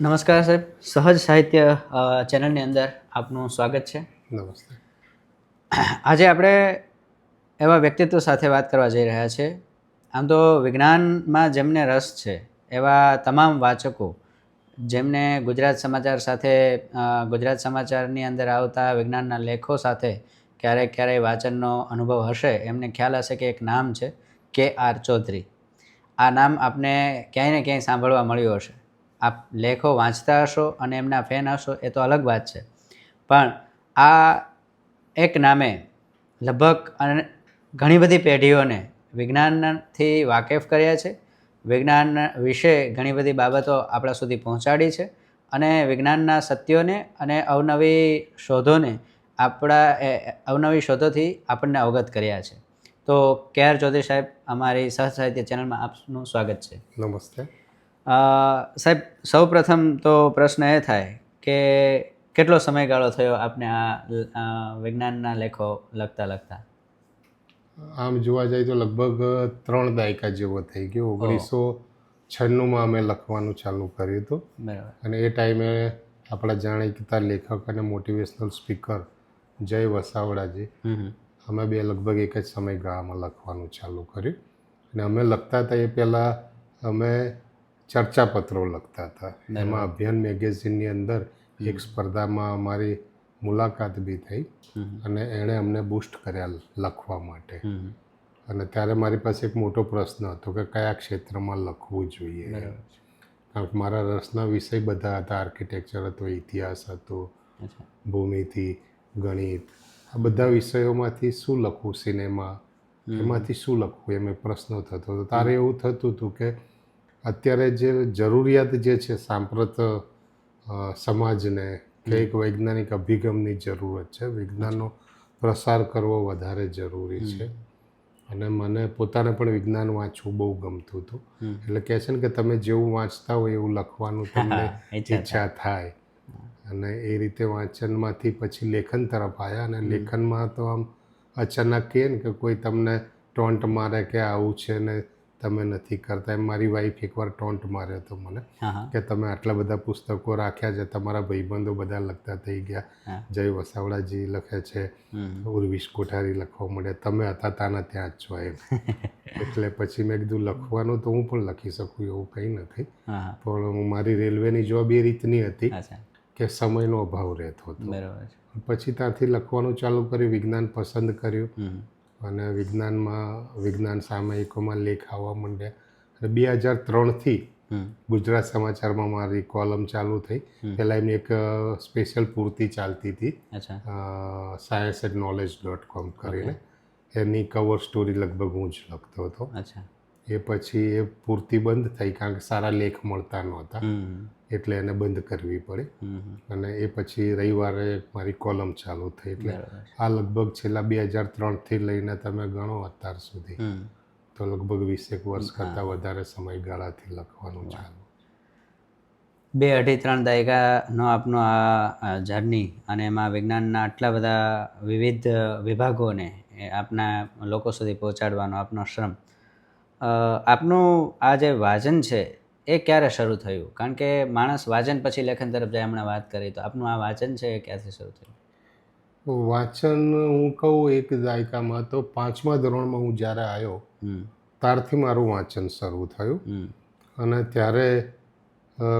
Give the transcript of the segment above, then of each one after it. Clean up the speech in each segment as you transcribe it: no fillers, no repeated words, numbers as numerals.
નમસ્કાર સાહેબ, સહજ સાહિત્ય ચેનલની અંદર આપનું સ્વાગત છે. નમસ્તે. આજે આપણે એવા વ્યક્તિત્વ સાથે વાત કરવા જઈ રહ્યા છીએ. આમ તો વિજ્ઞાનમાં જેમને રસ છે એવા તમામ વાચકો જેમને ગુજરાત સમાચાર સાથે ગુજરાત સમાચારની અંદર આવતા વિજ્ઞાનના લેખો સાથે ક્યારેય વાંચનનો અનુભવ હશે એમને ખ્યાલ હશે કે એક નામ છે KR ચૌધરી. આ નામ આપને ક્યાંય ને ક્યાંય સાંભળવા મળ્યું હશે. આપ લેખો વાંચતા હશો અને એમના ફેન હશો એ તો અલગ વાત છે, પણ આ એક નામે લગભગ ઘણી બધી પેઢીઓને વિજ્ઞાનથી વાકેફ કર્યા છે, વિજ્ઞાન વિશે ઘણી બધી બાબતો આપણા સુધી પહોંચાડી છે અને વિજ્ઞાનના સત્યોને અને અવનવી શોધોથી આપણને અવગત કર્યા છે. તો KR ચૌધરી સાહેબ, અમારી સહજ સાહિત્ય ચેનલમાં આપનું સ્વાગત છે. નમસ્તે. સાહેબ, સૌ પ્રથમ તો પ્રશ્ન એ થાય કે કેટલો સમયગાળો થયો આપને આ વિજ્ઞાનના લેખો લખતા? આમ જોવા જાય તો લગભગ 3 દાયકા જેવો થઈ ગયો. 1996માં અમે લખવાનું ચાલુ કર્યું હતું. બરાબર. અને એ ટાઈમે આપણા જાણીતા લેખક અને મોટિવેશનલ સ્પીકર જય વસાવડાજી, અમે બે લગભગ એક જ સમયગાળામાં લખવાનું ચાલુ કર્યું. અને અમે લખતા હતા એ પહેલાં અમે ચર્ચાપત્રો લખતા હતા. એમાં અભિયાન મેગેઝિનની અંદર એક સ્પર્ધામાં અમારી મુલાકાત બી થઈ અને એણે અમને બૂસ્ટ કર્યા લખવા માટે. અને ત્યારે મારી પાસે એક મોટો પ્રશ્ન હતો કે કયા ક્ષેત્રમાં લખવું જોઈએ. કારણ કે મારા રસના વિષય બધા હતા. આર્કિટેક્ચર હતો, ઇતિહાસ હતો, ભૂમિતિ, ગણિત, આ બધા વિષયોમાંથી શું લખવું, સિનેમા, એમાંથી શું લખવું એમ પ્રશ્નો થતો હતો. તારે એવું થતું હતું કે અત્યારે જે જરૂરિયાત જે છે સાંપ્રત સમાજને કે એક વૈજ્ઞાનિક અભિગમની જરૂરત છે, વિજ્ઞાનનો પ્રસાર કરવો વધારે જરૂરી છે. અને મને પોતાને પણ વિજ્ઞાન વાંચવું બહુ ગમતું હતું. એટલે કહે છે ને કે તમે જેવું વાંચતા હોય એવું લખવાનું તમને ઈચ્છા થાય. અને એ રીતે વાંચનમાંથી પછી લેખન તરફ આવ્યા. અને લેખનમાં તો આમ અચાનક કહે ને કે કોઈ તમને ટોન્ટ મારે કે આવું છે ને તમે નથી કરતા. એમ મારી વાઈફ એકવાર ટોન્ટ માર્યો હતો મને કે તમે આટલા બધા પુસ્તકો રાખ્યા છે, તમારા ભાઈબંધો બધા લખતા થઈ ગયા, જય વસાવડાજી લખે છે, ઉર્વિશ કોઠારી લખવા મળે, તમે હતા તાના ત્યાં જ છો એમ. એટલે પછી મેં કીધું લખવાનું તો હું પણ લખી શકું એવું કંઈ નથી. પણ મારી રેલવેની જોબ એ રીતની હતી કે સમયનો અભાવ રહેતો હતો. પછી ત્યાંથી લખવાનું ચાલુ કર્યું, વિજ્ઞાન પસંદ કર્યું અને વિજ્ઞાન સામયિકોમાં લેખ આવવા માંડ્યા. અને 2003થી ગુજરાત સમાચારમાં મારી કોલમ ચાલુ થઈ. પહેલાં એમની એક સ્પેશિયલ પૂર્તિ ચાલતી હતી, science@knowledge.com કરીને. એની કવર સ્ટોરી લગભગ હું જ લખતો હતો. એ પછી એ પૂર્તિ બંધ થઈ કારણ કે સારા લેખ મળતા નહોતા, એટલે એને બંધ કરવી પડી. અને એ પછી રવિવારે મારી કોલમ ચાલુ થઈ. એટલે આ લગભગ છેલ્લા 2003થી લઈને તમે ગણો અત્યાર સુધી તો લગભગ 20 વર્ષ કરતાં વધારે સમયગાળાથી લખવાનું ચાલુ. 2-2.5-3 દાયકાનો આપનો આ જર્ની અને એમાં વિજ્ઞાનના આટલા બધા વિવિધ વિભાગોને આપના લોકો સુધી પહોંચાડવાનો આપનો શ્રમ, આપનું આ જે વાંચન છે એ ક્યારે શરૂ થયું? કારણ કે માણસ વાંચન પછી લેખન તરફ જાય. હમણાં વાત કરી તો આપનું આ વાંચન છે એ ક્યારથી શરૂ થયું? વાંચન હું કહું એક દાયકામાં તો 5મા ધોરણમાં હું જ્યારે આવ્યો ત્યારથી મારું વાંચન શરૂ થયું. અને ત્યારે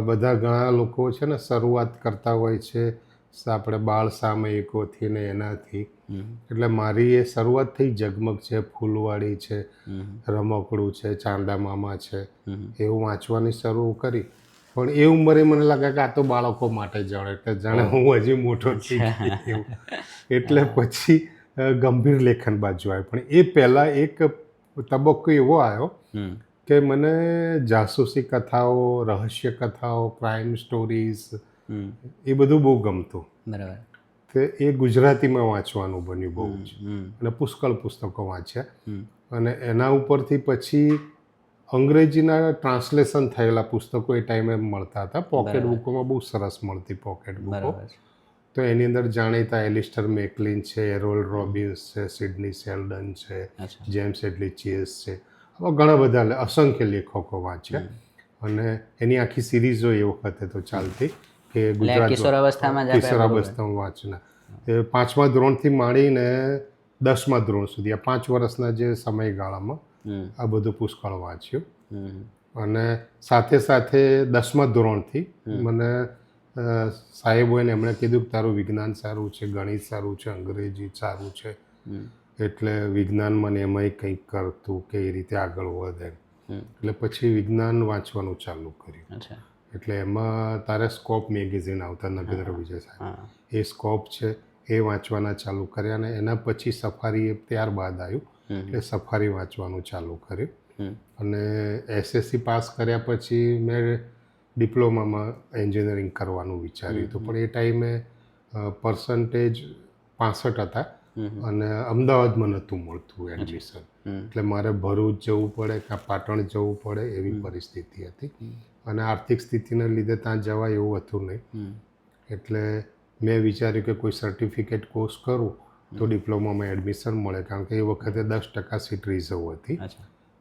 બધા ઘણા લોકો છે ને શરૂઆત કરતા હોય છે આપણે બાળ સામયિકોથી ને એનાથી. એટલે મારી એ શરૂઆત થઈ ઝગમગ છે, ફૂલવાડી છે, રમકડું છે, ચાંદા મામા છે, એવું વાંચવાની શરૂ કરી. પણ એ ઉંમરે મને લાગે કે આ તો બાળકો માટે જાણે કે જાણે હું હજી મોટો થઈ ગયો. એટલે પછી ગંભીર લેખન બાજુ આવ્યો. પણ એ પહેલાં એક તબક્કો એવો આવ્યો કે મને જાસૂસી કથાઓ, રહસ્ય કથાઓ, ક્રાઇમ સ્ટોરીઝ એ બધું બહુ ગમતું. બરાબર. તો એ ગુજરાતીમાં વાંચવાનું બન્યું બહુ જ. અને પુષ્કળ પુસ્તકો વાંચ્યા. અને એના ઉપરથી પછી અંગ્રેજીના ટ્રાન્સલેશન થયેલા પુસ્તકો એ ટાઈમે મળતા હતા. પોકેટ બુકોમાં બહુ સરસ મળતી પોકેટ બુકો. તો એની અંદર જાણીતા એલિસ્ટર મેકલિન છે, એરોલ રોબિન્સ છે, સિડની શેલ્ડન છે, જેમ્સ એડલી ચેસ છે, આવા ઘણા બધા અસંખ્ય લેખકો વાંચ્યા. અને એની આખી સિરીઝો એ વખતે તો ચાલતી કે એટલે ગુજરાત કિશોરાવસ્થામાં જ આપણે કિશોરાવસ્થામાં વાંચના એ 5મા ધોરણથી માંડીને 10મા ધોરણ સુધી આ 5 વર્ષના જે સમયગાળામાં આ બધું પુષ્કળ વાંચ્યું. અને સાથે સાથે 10મા ધોરણથી મને સાહેબોને એમણે કીધું કે તારું વિજ્ઞાન સારું છે, ગણિત સારું છે, અંગ્રેજી સારું છે, એટલે વિજ્ઞાનમાં ને એમાંય કંઈક કરતું કે એ રીતે આગળ વધે. એટલે પછી વિજ્ઞાન વાંચવાનું ચાલુ કર્યું. એટલે એમાં તારે સ્કોપ મેગેઝિન આવતા નગેન્દ્ર વિજય સાહેબ, એ સ્કોપ છે એ વાંચવાના ચાલુ કર્યા. અને એના પછી સફારી ત્યારબાદ આવ્યું એટલે સફારી વાંચવાનું ચાલુ કર્યું. અને એસએસસી પાસ કર્યા પછી મેં ડિપ્લોમામાં એન્જિનિયરિંગ કરવાનું વિચાર્યું હતું, પણ એ ટાઈમે પર્સન્ટેજ 65 હતા અને અમદાવાદમાં નહોતું મળતું એડમિશન. એટલે મારે ભરૂચ જવું પડે કાં પાટણ જવું પડે એવી પરિસ્થિતિ હતી. અને આર્થિક સ્થિતિને લીધે ત્યાં જવાય એવું હતું નહીં. એટલે મેં વિચાર્યું કે કોઈ સર્ટિફિકેટ કોર્સ કરું તો ડિપ્લોમામાં એડમિશન મળે, કારણ કે એ વખતે 10% સીટ રિઝર્વ હતી.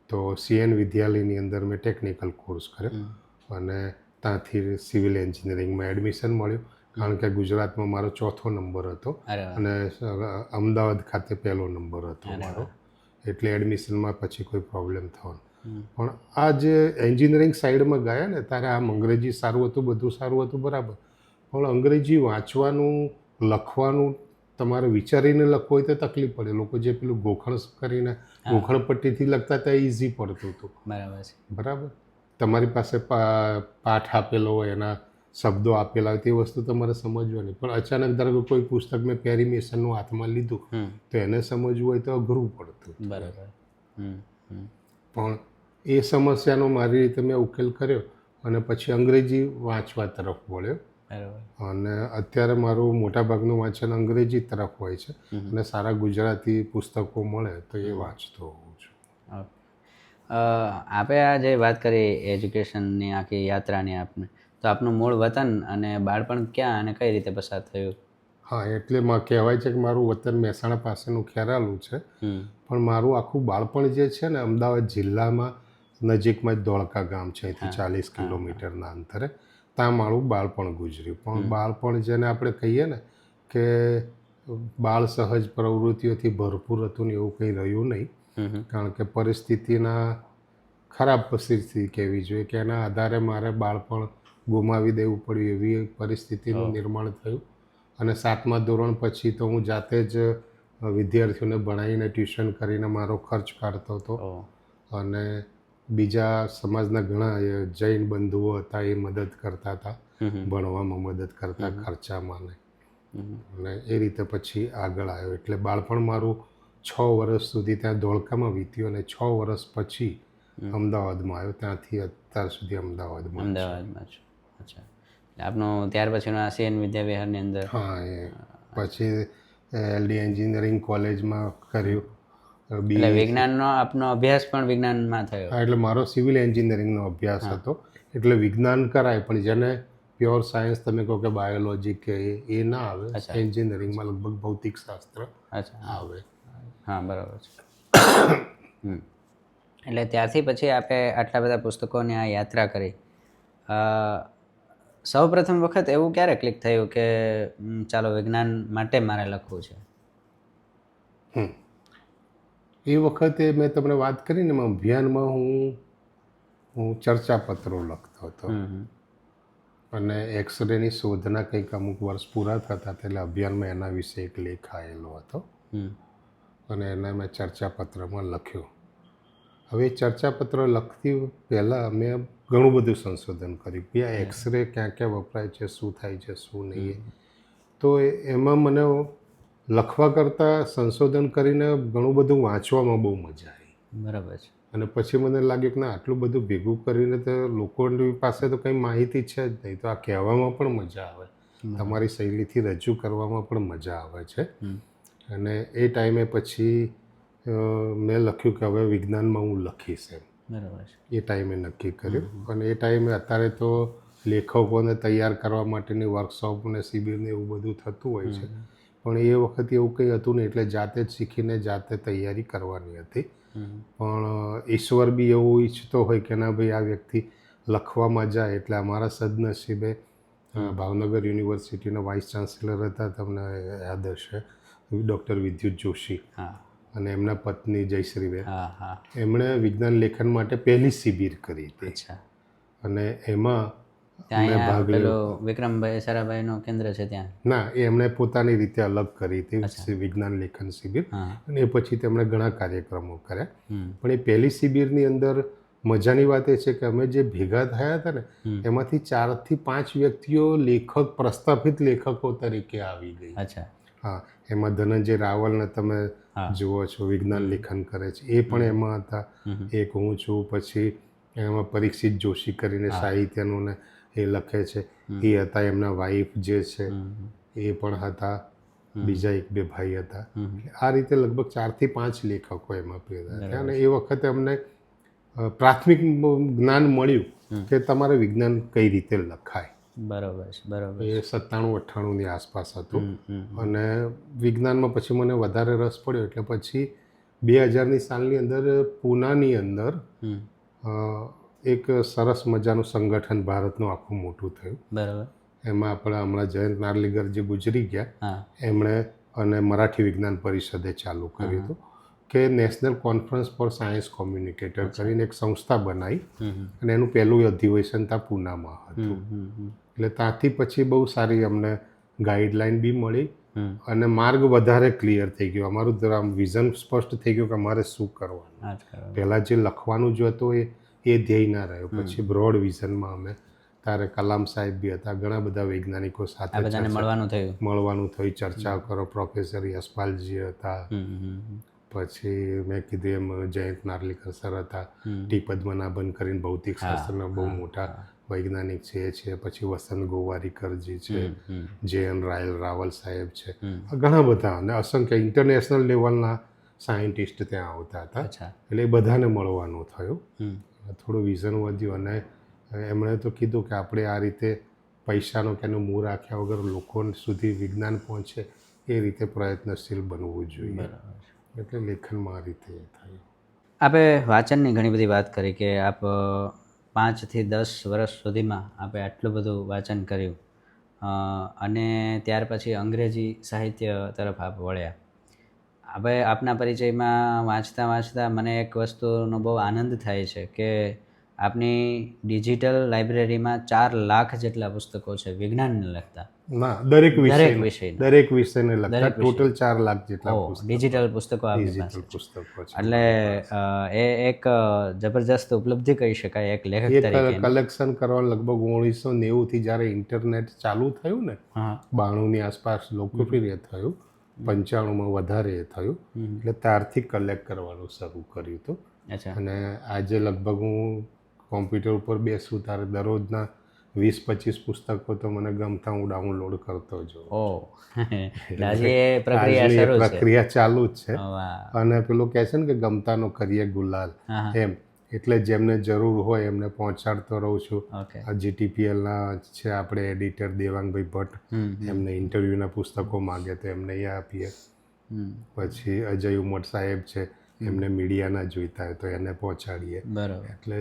તો સીએન વિદ્યાલયની અંદર મેં ટેકનિકલ કોર્સ કર્યો અને ત્યાંથી સિવિલ એન્જિનિયરિંગમાં એડમિશન મળ્યું, કારણ કે ગુજરાતમાં મારો 4થો નંબર હતો અને અમદાવાદ ખાતે 1લો નંબર હતો મારો. એટલે એડમિશનમાં પછી કોઈ પ્રોબ્લેમ થવાનો. પણ આ જે એન્જિનિયરિંગ સાઈડમાં ગયા ને ત્યારે આમ અંગ્રેજી સારું હતું, બધું સારું હતું, બરાબર, પણ અંગ્રેજી વાંચવાનું લખવાનું તમારે વિચારીને લખવું હોય તો તકલીફ પડે. લોકો જે પેલું ગોખણ કરીને ગોખણ પટ્ટીથી લખતા હતા ઇઝી પડતું હતું. બરાબર, તમારી પાસે પાઠ આપેલો હોય, એના શબ્દો આપેલા હોય, તે વસ્તુ તમારે સમજવાની. પણ અચાનક ધારો કે કોઈ પુસ્તક મેં પેરીમેશનનું હાથમાં લીધું તો એને સમજવું હોય તો અઘરું પડતું. બરાબર. પણ એ સમસ્યાનો મારી રીતે મેં ઉકેલ કર્યો અને પછી અંગ્રેજી વાંચવા તરફ વળ્યો. અને અત્યારે મારું મોટાભાગનું વાંચન અંગ્રેજી તરફ હોય છે અને સારા ગુજરાતી પુસ્તકો મળે તો એ વાંચતો હોઉં છું. આપણે આ જે વાત કરી એજ્યુકેશનની આખી યાત્રાની આપને, તો આપનું મૂળ વતન અને બાળપણ ક્યાં અને કઈ રીતે પસાર થયું? હા, એટલે કહેવાય છે કે મારું વતન મહેસાણા પાસેનું ખેરાલું છે, પણ મારું આખું બાળપણ જે છે ને અમદાવાદ જિલ્લામાં નજીકમાં જ ધોળકા ગામ છે, અહીંથી 40 કિલોમીટરના અંતરે, ત્યાં મારું બાળપણ ગુજર્યું. પણ બાળપણ જેને આપણે કહીએ ને કે બાળ સહજ પ્રવૃત્તિઓથી ભરપૂર હતું ને એવું કંઈ રહ્યું નહીં, કારણ કે પરિસ્થિતિના ખરાબ પરિસ્થિતિ કહેવી જોઈએ કે એના આધારે મારે બાળપણ ગુમાવી દેવું પડ્યું એવી પરિસ્થિતિનું નિર્માણ થયું. અને 7મા ધોરણ પછી તો હું જાતે જ વિદ્યાર્થીઓને ભણાવીને ટ્યુશન કરીને મારો ખર્ચ કાઢતો હતો. અને બીજા સમાજના ઘણા જૈન બંધુઓ હતા, એ મદદ કરતા હતા, ભણવામાં મદદ કરતા, ખર્ચામાં ને. અને એ રીતે પછી આગળ આવ્યો. એટલે બાળપણ મારું 6 વર્ષ સુધી ત્યાં ધોળકામાં વીત્યું અને 6 વર્ષ પછી અમદાવાદમાં આવ્યો. ત્યાંથી અત્યાર સુધી અમદાવાદમાં છું. અચ્છા, આપનું ત્યાર પછીનું સીએન વિદ્યાવિહારની અંદર? હા, એ પછી એલડી એન્જિનિયરિંગ કોલેજમાં કર્યું. એટલે વિજ્ઞાનનો આપનો અભ્યાસ પણ વિજ્ઞાનમાં થયો? હા, એટલે મારો સિવિલ એન્જિનિયરિંગનો અભ્યાસ હતો, એટલે વિજ્ઞાન કરાય, પણ જેને પ્યોર સાયન્સ તમે કહો કે બાયોલોજી કે એ ના આવે. એન્જિનિયરિંગમાં લગભગ ભૌતિક શાસ્ત્ર આવે. હા, બરાબર છે. એટલે ત્યારથી પછી આપણે આટલા બધા પુસ્તકોની આ યાત્રા કરી. સૌ પ્રથમ વખત એવું ક્યારે ક્લિક થયું કે ચાલો વિજ્ઞાન માટે મારે લખવું છે? એ વખતે મેં તમને વાત કરીને અભિયાનમાં હું ચર્ચાપત્રો લખતો હતો અને એક્સરેની શોધના કંઈક અમુક વર્ષ પૂરા થતા એટલે અભિયાનમાં એના વિશે એક લેખ આવેલો હતો અને એને મેં ચર્ચાપત્રમાં લખ્યો. હવે ચર્ચાપત્ર લખતી પહેલાં મેં ઘણું બધું સંશોધન કર્યું કે આ એક્સરે ક્યાં ક્યાં વપરાય છે, શું થાય છે, શું નહીં. તો એમાં મને લખવા કરતાં સંશોધન કરીને ઘણું બધું વાંચવામાં બહુ મજા આવી. બરાબર છે. અને પછી મને લાગ્યું કે ના, આટલું બધું ભેગું કરીને તો લોકોની પાસે તો કંઈ માહિતી છે જ નહીં, તો આ કહેવામાં પણ મજા આવે, તમારી શૈલીથી રજૂ કરવામાં પણ મજા આવે છે. અને એ ટાઈમે પછી મેં લખ્યું કે હવે વિજ્ઞાનમાં હું લખીશ એમ. બરાબર છે. એ ટાઈમે નક્કી કર્યું. અને એ ટાઈમે અત્યારે તો લેખકોને તૈયાર કરવા માટેની વર્કશોપ અને શિબિરને એવું બધું થતું હોય છે, પણ એ વખતે એવું કંઈ હતું નહીં, એટલે જાતે જ શીખીને જાતે તૈયારી કરવાની હતી. પણ ઈશ્વર બી એવું ઈચ્છતો હોય કે ના ભાઈ આ વ્યક્તિ લખવામાં જાય એટલે અમારા સદનસીબે ભાવનગર યુનિવર્સિટીના વાઇસ ચાન્સેલર હતા, તમને યાદ હશે, ડૉક્ટર વિદ્યુત જોશી, હા અને એમના પત્ની જયશ્રીબેન, હા હા એમણે વિજ્ઞાન લેખન માટે પહેલી શિબિર કરી હતી. અચ્છા. અને એમાં ત્યાં મેં અહીંયા ભાગ લીધો. પેલો વિક્રમભાઈ સારાભાઈનું કેન્દ્ર છે ત્યાં. ના, એ એમણે પોતાની રીતે અલગ કરી હતી અચ્છા. વિજ્ઞાન લેખન શિબિર, હા. અને એ પછી તેમણે ઘણા કાર્યક્રમો કર્યા. હમ. પણ એ પહેલી શિબિરની અંદર મજાની વાત એ છે કે અમે જે ભેગા થયા હતા ને, એમાંથી 4 થી 5 વ્યક્તિઓ લેખક, પ્રસ્થાપિત લેખકો તરીકે આવી ગઈ. અચ્છા. હા, એમાં ધનંજય રાવલને તમે હા. જુઓ છો, વિજ્ઞાન લેખન કરે છે, એ પણ એમાં હતા. એક હું છું, પછી એમાં પરીક્ષિત જોશી કરીને સાહિત્યનું ને એ લખે છે, એ હતા. એમના વાઈફ જે છે એ પણ હતા. બીજા 1-2 ભાઈ હતા. આ રીતે લગભગ 4 થી 5 લેખકો એમાં પેદા થયા. અને એ વખતે અમને પ્રાથમિક જ્ઞાન મળ્યું કે તમારે વિજ્ઞાન કઈ રીતે લખાય. બરોબર છે, બરોબર. એ 97-98ની આસપાસ હતું. અને વિજ્ઞાનમાં પછી મને વધારે રસ પડ્યો એટલે પછી 2000ની સાલની અંદર પૂનાની અંદર એક સરસ મજાનું સંગઠન ભારતનું આખું મોટું થયું. બરાબર. એમાં આપણા હમણાં જયંત નાર્લીકર જે ગુજરી ગયા, એમણે અને મરાઠી વિજ્ઞાન પરિષદે ચાલુ કર્યું હતું કે national conference for science communicator કરીને એક સંસ્થા બનાવી, અને એનું પહેલું અધિવેશન ત્યાં પૂનામાં હતું. એટલે ત્યાંથી પછી બહુ સારી અમને ગાઈડલાઈન બી મળી, અને માર્ગ વધારે ક્લિયર થઈ ગયો. અમારું આમ વિઝન સ્પષ્ટ થઈ ગયું કે અમારે શું કરવાનું. પહેલાં જે લખવાનું જ હતું એ ધ્યેય ના રહ્યો. પછી બ્રોડ વિઝનમાં અમે, ત્યારે કલામ સાહેબ બી હતા, ઘણા બધા વૈજ્ઞાનિકો સાથે મળવાનું થયું, ચર્ચા કરો. પ્રોફેસર યશપાલજી હતા, પછી મેં કીધું એમ જયંત નાર્લીકર સર હતા, ટી પદ્મનાભન કરીને ભૌતિક શાસ્ત્રના બહુ મોટા વૈજ્ઞાનિક છે એ છે, પછી વસંત ગોવારીકરજી છે, જે.એન. રાવલ સાહેબ છે, ઘણા બધા, અને અસંખ્ય ઇન્ટરનેશનલ લેવલના સાયન્ટિસ્ટ ત્યાં આવતા હતા. એટલે એ બધાને મળવાનું થયું. થોડું વિઝન વધ્યું, અને એમણે તો કીધું કે આપણે આ રીતે પૈસાનો કે એનું મૂળ રાખ્યા વગર લોકો સુધી વિજ્ઞાન પહોંચે એ રીતે પ્રયત્નશીલ બનવું જોઈએ. એટલે લેખનમાં આ રીતે થયું. આપે વાંચનની ઘણી બધી વાત કરી કે આપ 5 થી 10 વર્ષ સુધીમાં આપે આટલું બધું વાંચન કર્યું, અને ત્યાર પછી અંગ્રેજી સાહિત્ય તરફ આપ વળ્યા. હવે આપના પરિચયમાં વાંચતા મને એક વસ્તુનો બહુ આનંદ થાય છે કે આપની ડિજિટલ લાઇબ્રેરીમાં 4 લાખ જેટલા પુસ્તકો છે વિજ્ઞાનને લગતા. ના, દરેક વિષયને લગતા ટોટલ 4 લાખ જેટલા ડિજિટલ પુસ્તકો આપની પાસે છે. એટલે એ એક જબરજસ્ત ઉપલબ્ધિ કહી શકાય એક લેખક તરીકે. કલેક્શન કરવા લગભગ 1990થી જ્યારે ઇન્ટરનેટ ચાલુ થયું ને, 92ની આસપાસ લોકપ્રિય થયું, 95માં વધારે થયું, એટલે ત્યારથી કલેક્ટ કરવાનું શરૂ કર્યું હતું. અને આજે લગભગ હું કોમ્પ્યુટર ઉપર બેસું ત્યારે દરરોજના 20-25 પુસ્તકો તો મને ગમતા હું ડાઉનલોડ કરતો જ. પ્રક્રિયા ચાલુ જ છે. અને પેલું કહે છે ને કે ગમતાનો કરીએ ગુલાલ, એમ. એટલે જેમને જરૂર હોય એમને પહોંચાડતો રહું છું. GTPLના છે આપણે એડિટર દેવાંગભાઈ ભટ્ટ, એમને ઇન્ટરવ્યૂના પુસ્તકો માગે તો એમને એ આપીએ. પછી અજય ઉમટ સાહેબ છે, એમને મીડિયાના જોઈતા હોય તો એને પહોંચાડીએ. એટલે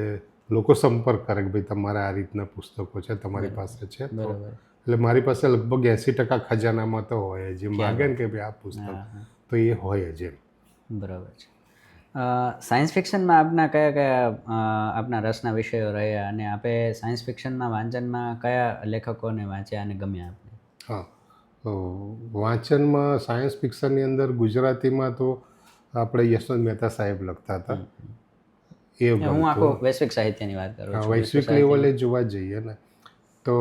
લોકો સંપર્ક કરે કે ભાઈ તમારે આ રીતના પુસ્તકો છે, તમારી પાસે છે. એટલે મારી પાસે લગભગ 80% ખજાનામાં તો હોય, જે માગે ને કે ભાઈ આ પુસ્તક, તો એ હોય જ. બરાબર છે. સાયન્સ ફિક્શનમાં આપના કયા આપના રસના વિષયો રહ્યા, અને આપે સાયન્સ ફિક્શનમાં વાંચનમાં કયા લેખકોને વાંચ્યા અને ગમ્યા આપને? હા, વાંચનમાં સાયન્સ ફિક્શનની અંદર ગુજરાતીમાં તો આપણે યશવંત મહેતા સાહેબ લખતા હતા. હું આખો વૈશ્વિક સાહિત્યની વાત કરું છું. વૈશ્વિક લેવલે જોવા જઈએ ને તો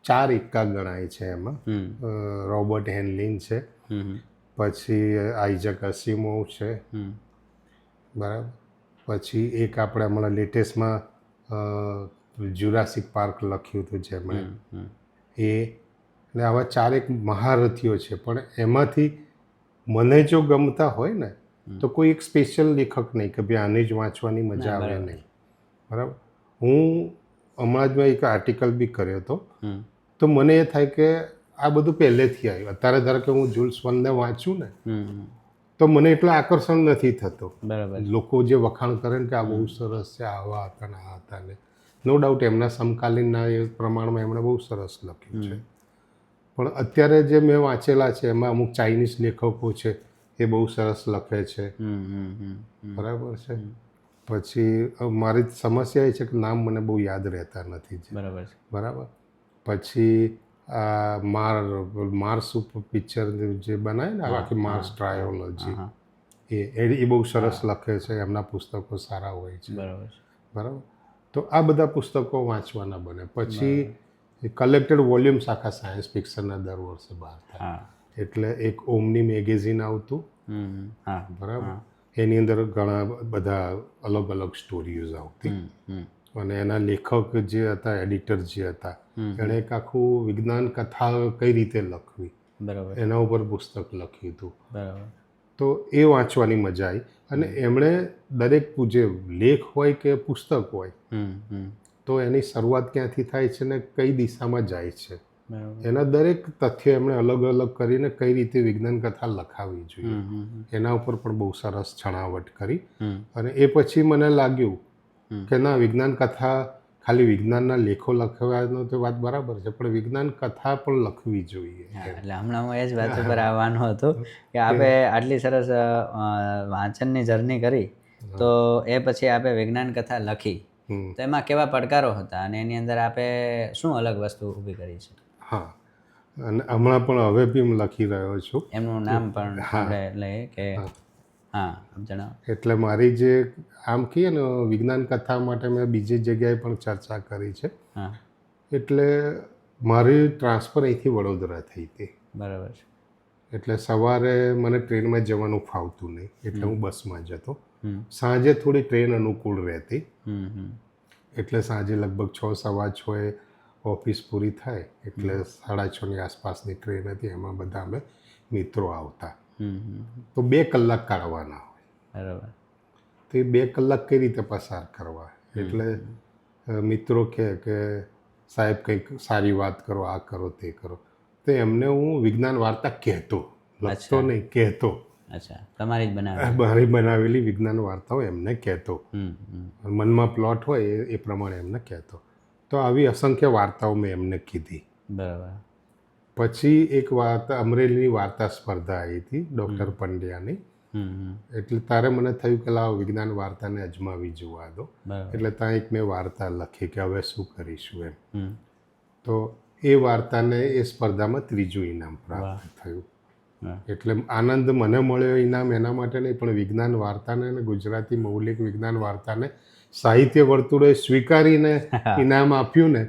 4 એક્કા ગણાય છે એમાં. રોબર્ટ હેનલિન છે, પછી આઇઝેક અસિમોવ છે, બરાબર. પછી એક આપણે હમણાં લેટેસ્ટમાં જુરાસિક પાર્ક લખ્યું હતું જેમણે, એ. એટલે આવા 4 એક મહારથીઓ છે. પણ એમાંથી મને જો ગમતા હોય ને તો કોઈ એક સ્પેશિયલ લેખક નહીં કે ભાઈ આને જ વાંચવાની મજા આવે નહીં, બરાબર. હું હમણાં જ મેં એક આર્ટિકલ બી કર્યો હતો, તો મને એ થાય કે આ બધું પહેલેથી આવ્યું. અત્યારે ધારો કે હું જુલ્સ વર્નને વાંચું ને તો મને એટલું આકર્ષણ નથી થતું. બરાબર. લોકો જે વખાણ કરે ને કે આ બહુ સરસ છે, આવા હતા ને આ હતા ને, નો ડાઉટ એમના સમકાલીનના એ પ્રમાણમાં એમણે બહુ સરસ લખ્યું છે. પણ અત્યારે જે મેં વાંચેલા છે એમાં અમુક ચાઇનીઝ લેખકો છે એ બહુ સરસ લખે છે. બરાબર છે. પછી મારી સમસ્યા એ છે કે નામ મને બહુ યાદ રહેતા નથી. બરાબર છે. બરાબર. પછી આ માર્સ ઉપર પિક્ચર જે બનાવે ને આખી માર્સ ટ્રાયોલોજી એ બહુ સરસ લખે છે. એમના પુસ્તકો સારા હોય છે. બરાબર. બરાબર. તો આ બધા પુસ્તકો વાંચવાના બને. પછી કલેક્ટેડ વોલ્યુમ્સ આખા સાયન્સ ફિક્શનના દર વર્ષે બહાર થાય. એટલે એક ઓમની મેગેઝિન આવતું. બરાબર. એની અંદર ઘણા બધા અલગ અલગ સ્ટોરીઝ આવતી. અને એના લેખક જે હતા, એડિટર જે હતા, એણે એક આખું વિજ્ઞાન કથા કઈ રીતે લખવી બરાબર એના ઉપર પુસ્તક લખ્યું હતું. બરાબર. તો એ વાંચવાની મજા આવી. અને એમણે દરેક જે લેખ હોય કે પુસ્તક હોય તો એની શરૂઆત ક્યાંથી થાય છે ને કઈ દિશામાં જાય છે એના દરેક તથ્ય એમણે અલગ અલગ કરીને કઈ રીતે વિજ્ઞાન કથા લખાવી જોઈએ એના ઉપર પણ બહુ સરસ છણાવટ કરી. અને એ પછી મને લાગ્યું કે ના, વિજ્ઞાન કથા ખાલી વિજ્ઞાનના લેખો લખવાનો તો વાત બરાબર છે, પણ વિજ્ઞાન કથા પણ લખવી જોઈએ. એટલે હમણાં હું એ જ વાત ઉપર આવવાનું હતું કે આપણે આટલી સરસ વાંચનની જર્ની કરી તો એ પછી આપણે વિજ્ઞાન કથા લખી તો એમાં કેવા પડકારો હતા અને એની અંદર આપણે શું અલગ વસ્તુ ઊભી કરી છે? હા, અને હમણાં પણ હવે બી હું લખી રહ્યો છું. એમનું નામ પણ આપણે લઈએ કે હા, જણાવો. એટલે મારી જે આમ કહીએ ને વિજ્ઞાન કથા માટે મેં બીજી જગ્યાએ પણ ચર્ચા કરી છે. એટલે મારી ટ્રાન્સફર અહીંથી વડોદરા થઈ હતી. બરાબર છે. એટલે સવારે મને ટ્રેનમાં જવાનું ફાવતું નહીં એટલે હું બસમાં જતો. સાંજે થોડી ટ્રેન અનુકૂળ રહેતી એટલે સાંજે લગભગ 6:15 ઓફિસ પૂરી થાય એટલે 6:30ની આસપાસની ટ્રેન હતી. એમાં બધા અમે મિત્રો આવતા તો 2 કલાક કાઢવાના હોય. બરાબર. તો એ 2 કલાક કઈ રીતે પસાર કરવા? એટલે મિત્રો કે સાહેબ કંઈક સારી વાત કરો, આ કરો તે કરો, તો એમને હું વિજ્ઞાન વાર્તા કહેતો, લખતો નહીં, કહેતો. અચ્છા, તમારી જ બનાવેલી? મારી બનાવેલી વિજ્ઞાન વાર્તાઓ એમને કહેતો. મનમાં પ્લોટ હોય એ પ્રમાણે એમને કહેતો. તો આવી અસંખ્ય વાર્તાઓ મેં એમને કીધી. બરાબર. પછી એક વાર્તા, અમરેલીની વાર્તા સ્પર્ધા આવી હતી ડૉક્ટર પંડ્યાની. એટલે તારે મને થયું કે લાવ વિજ્ઞાન વાર્તાને અજમાવી જોવા દો. એટલે ત્યાં એક મેં વાર્તા લખી કે હવે શું કરીશું એમ. તો એ વાર્તાને એ સ્પર્ધામાં 3જું ઇનામ પ્રાપ્ત થયું. એટલે આનંદ મને મળ્યો ઇનામ એના માટે નહીં, પણ વિજ્ઞાન વાર્તાને અને ગુજરાતી મૌલિક વિજ્ઞાન વાર્તાને સાહિત્ય વર્તુળોએ સ્વીકારીને ઇનામ આપ્યું ને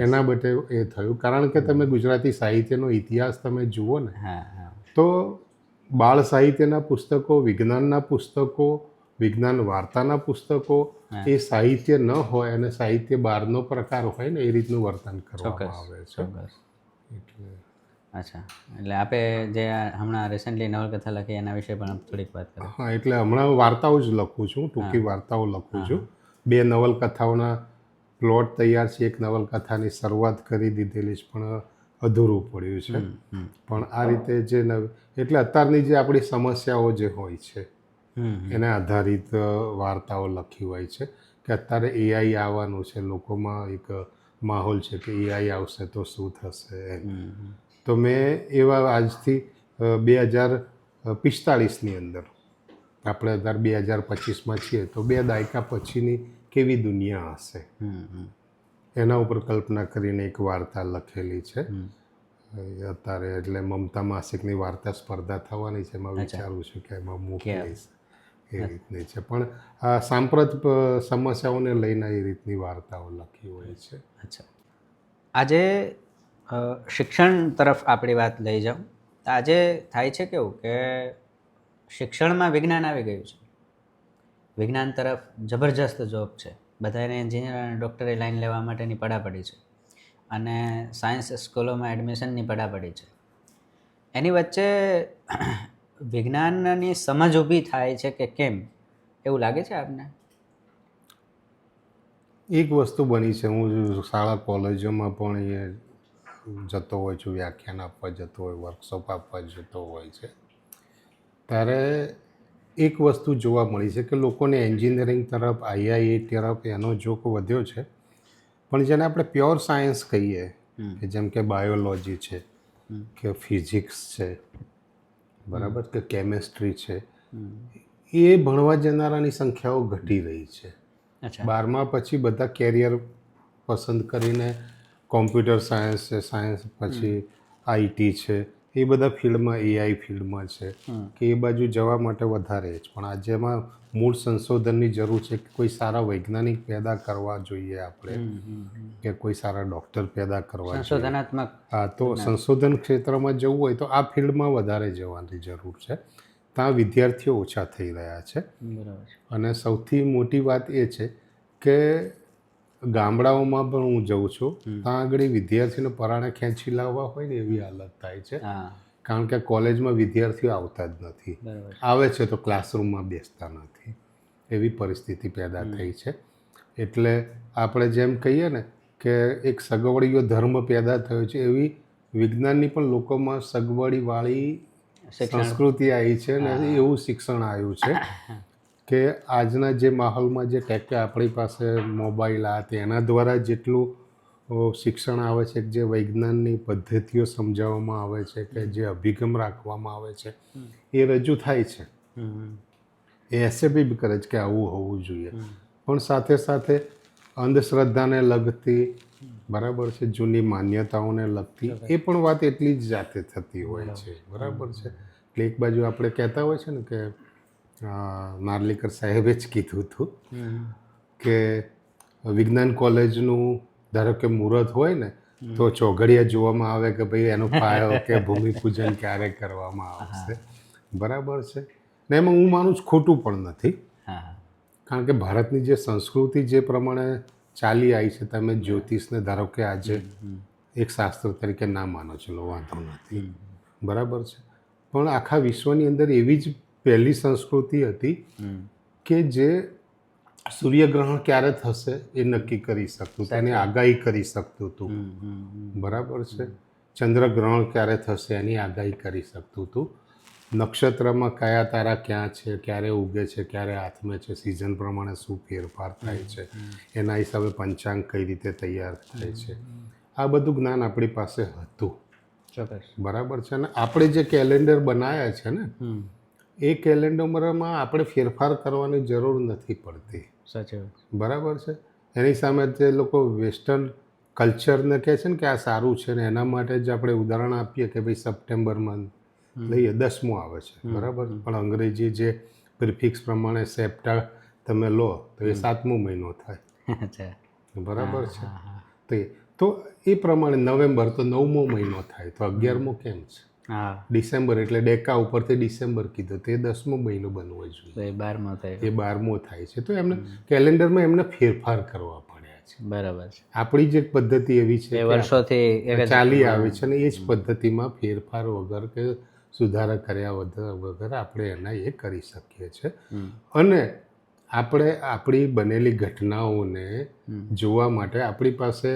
એના માટે એ થયું. કારણ કે તમે ગુજરાતી સાહિત્યનો ઇતિહાસ તમે જુઓ ને તો બાળ સાહિત્યના પુસ્તકો, વિજ્ઞાનના પુસ્તકો, વિજ્ઞાન વાર્તાના પુસ્તકો એ સાહિત્ય ન હોય અને સાહિત્ય બહારનો પ્રકાર હોય ને એ રીતનું વર્તન કરવામાં આવે છે. એટલે અચ્છા, એટલે આપણે જે હમણાં રિસેન્ટલી નવલકથા લખી એના વિશે પણ થોડીક વાત કરો. હા, એટલે હમણાં વાર્તાઓ જ લખું છું, ટૂંકી વાર્તાઓ લખું છું. 2 નવલકથાઓના પ્લોટ તૈયાર છે. એક નવલકથાની શરૂઆત કરી દીધેલી છે પણ અધૂરું પડ્યું છે. પણ આ રીતે જે એટલે અત્યારની જે આપણી સમસ્યાઓ જે હોય છે એને આધારિત વાર્તાઓ લખી હોય છે કે અત્યારે એઆઈ આવવાનું છે, લોકોમાં એક માહોલ છે કે એઆઈ આવશે તો શું થશે. તો મેં એવા આજથી 2045ની અંદર, આપણે અત્યારે 2025માં છીએ, તો 2 દાયકા પછીની કેવી દુનિયા હશે એના ઉપર કલ્પના કરીને એક વાર્તા લખેલી છે અત્યારે. એટલે મમતા માસિકની વાર્તા સ્પર્ધા થવાની છે, એમાં વિચારું છું કે એમાં મોકલીશ એ રીતની છે. પણ આ સાંપ્રત સમસ્યાઓને લઈને એ રીતની વાર્તાઓ લખી હોય છે. અચ્છા, આજે શિક્ષણ તરફ આપણી વાત લઈ જાઉં તો આજે થાય છે કેવું કે શિક્ષણમાં વિજ્ઞાન આવી ગયું છે, વિજ્ઞાન તરફ જબરજસ્ત જોબ છે, બધાને એન્જિનિયર અને ડૉક્ટરે લાઈન લેવા માટેની પડાપડી છે અને સાયન્સ સ્કૂલોમાં એડમિશનની પડાપડી છે. એની વચ્ચે વિજ્ઞાનની સમજ ઊભી થાય છે કે કેમ, એવું લાગે છે આપને? એક વસ્તુ બની છે, હું શાળા કોલેજોમાં પણ એ જતો હોય છું, વ્યાખ્યાન આપવા જતો હોય, વર્કશોપ આપવા જતો હોય છે, ત્યારે એક વસ્તુ જોવા મળી છે કે લોકોને એન્જિનિયરિંગ તરફ, આઈઆઈટી તરફ એનો ઝોક વધ્યો છે. પણ જેને આપણે પ્યોર સાયન્સ કહીએ કે જેમ કે બાયોલોજી છે કે ફિઝિક્સ છે, બરાબર, કે કેમેસ્ટ્રી છે, એ ભણવા જનારાની સંખ્યાઓ ઘટી રહી છે. અચ્છા. 12મા પછી બધા કેરિયર પસંદ કરીને કોમ્પ્યુટર સાયન્સ છે, સાયન્સ પછી આઈટી છે, એ બધા ફિલ્ડમાં, એઆઈ ફિલ્ડમાં છે કે એ બાજુ જવા માટે વધારે જ. પણ આજે એમાં મૂળ સંશોધનની જરૂર છે કે કોઈ સારા વૈજ્ઞાનિક પેદા કરવા જોઈએ આપણે, કે કોઈ સારા ડૉક્ટર પેદા કરવા જોઈએ. સંશોધનાત્મક. હા, તો સંશોધન ક્ષેત્રમાં જવું હોય તો આ ફિલ્ડમાં વધારે જવાની જરૂર છે. ત્યાં વિદ્યાર્થીઓ ઓછા થઈ રહ્યા છે. બરાબર. અને સૌથી મોટી વાત એ છે કે ગામડાઓમાં પણ હું જઉં છું, ત્યાં આગળ વિદ્યાર્થીને પરાણે ખેંચી લાવવા હોય ને એવી હાલત થાય છે. હા. કારણ કે કોલેજમાં વિદ્યાર્થીઓ આવતા જ નથી. બરાબર. આવે છે તો ક્લાસરૂમમાં બેસતા નથી, એવી પરિસ્થિતિ પેદા થઈ છે. એટલે આપણે જેમ કહીએ ને કે એક સગવડીયો ધર્મ પેદા થયો છે, એવી વિજ્ઞાનની પણ લોકોમાં સગવડીવાળી સંસ્કૃતિ આવી છે ને એવું શિક્ષણ આવ્યું છે કે આજના જે માહોલમાં જે આપણી પાસે મોબાઈલ આ તે એના દ્વારા જેટલું શિક્ષણ આવે છે, જે વૈજ્ઞાનની પદ્ધતિઓ સમજાવવામાં આવે છે, કે જે અભિગમ રાખવામાં આવે છે, એ રજૂ થાય છે. એ એસેપ્ટ કરે છે કે આવું હોવું જોઈએ. પણ સાથે સાથે અંધશ્રદ્ધાને લગતી, બરાબર છે, જૂની માન્યતાઓને લગતી એ પણ વાત એટલી જ જાતે થતી હોય છે. બરાબર છે. એટલે એક બાજુ આપણે કહેતા હોય છે ને કે નાર્લિકર સાહેબે જ કીધું હતું કે વિજ્ઞાન કોલેજનું ધારો કે મુહૂર્ત હોય ને તો ચોઘડિયા જોવામાં આવે કે ભાઈ એનો પાયો કે ભૂમિપૂજન ક્યારે કરવામાં આવશે. બરાબર છે. ને એમાં હું માનું છું ખોટું પણ નથી. કારણ કે ભારતની જે સંસ્કૃતિ જે પ્રમાણે ચાલી આવી છે, તમે જ્યોતિષને ધારો કે આજે એક શાસ્ત્ર તરીકે ના માનો છો, વાંધો નથી, બરાબર છે. પણ આખા વિશ્વની અંદર એવી જ પહેલી સંસ્કૃતિ હતી કે જે સૂર્યગ્રહણ ક્યારે થશે એ નક્કી કરી શકતું, તેની આગાહી કરી શકતું હતું. બરાબર છે. ચંદ્રગ્રહણ ક્યારે થશે એની આગાહી કરી શકતું હતું. નક્ષત્રમાં કયા તારા ક્યાં છે, ક્યારે ઉગે છે, ક્યારે આથમે છે, સિઝન પ્રમાણે શું ફેરફાર થાય છે, એના હિસાબે પંચાંગ કઈ રીતે તૈયાર થાય છે, આ બધું જ્ઞાન આપણી પાસે હતું. બરાબર છે. અને આપણે જે કેલેન્ડર બનાવ્યા છે ને, એ કેલેન્ડરમાં આપણે ફેરફાર કરવાની જરૂર નથી પડતી. સાચી વાત. બરાબર છે. એની સામે જે લોકો વેસ્ટર્ન કલ્ચરને કહે છે ને કે આ સારું છે ને એના માટે જ આપણે ઉદાહરણ આપીએ કે ભાઈ સપ્ટેમ્બર મંથ લઈએ, 10મો આવે છે, બરાબર. પણ અંગ્રેજી જે પ્રિફિક્સ પ્રમાણે સેપ્ટા તમે લો તો એ 7મો મહિનો થાય. બરાબર છે. તો એ પ્રમાણે નવેમ્બર તો 9મો મહિનો થાય, તો 11મો કેમ છે? ડિસેમ્બર એટલે ડેકા ઉપરથી ડિસેમ્બર કીધું તો એ 10મો મહિનો બનવો જોઈએ, એ 12મો થાય છે. તો એમને કેલેન્ડરમાં એમને ફેરફાર કરવા પડ્યા છે. બરાબર છે. આપણી જે પદ્ધતિ એવી છે વર્ષોથી ચાલી આવે છે ને એ જ પદ્ધતિમાં ફેરફાર વગર કે સુધારા કર્યા વગર આપણે એના એ કરી શકીએ છીએ. અને આપણે આપણી બનેલી ઘટનાઓને જોવા માટે આપણી પાસે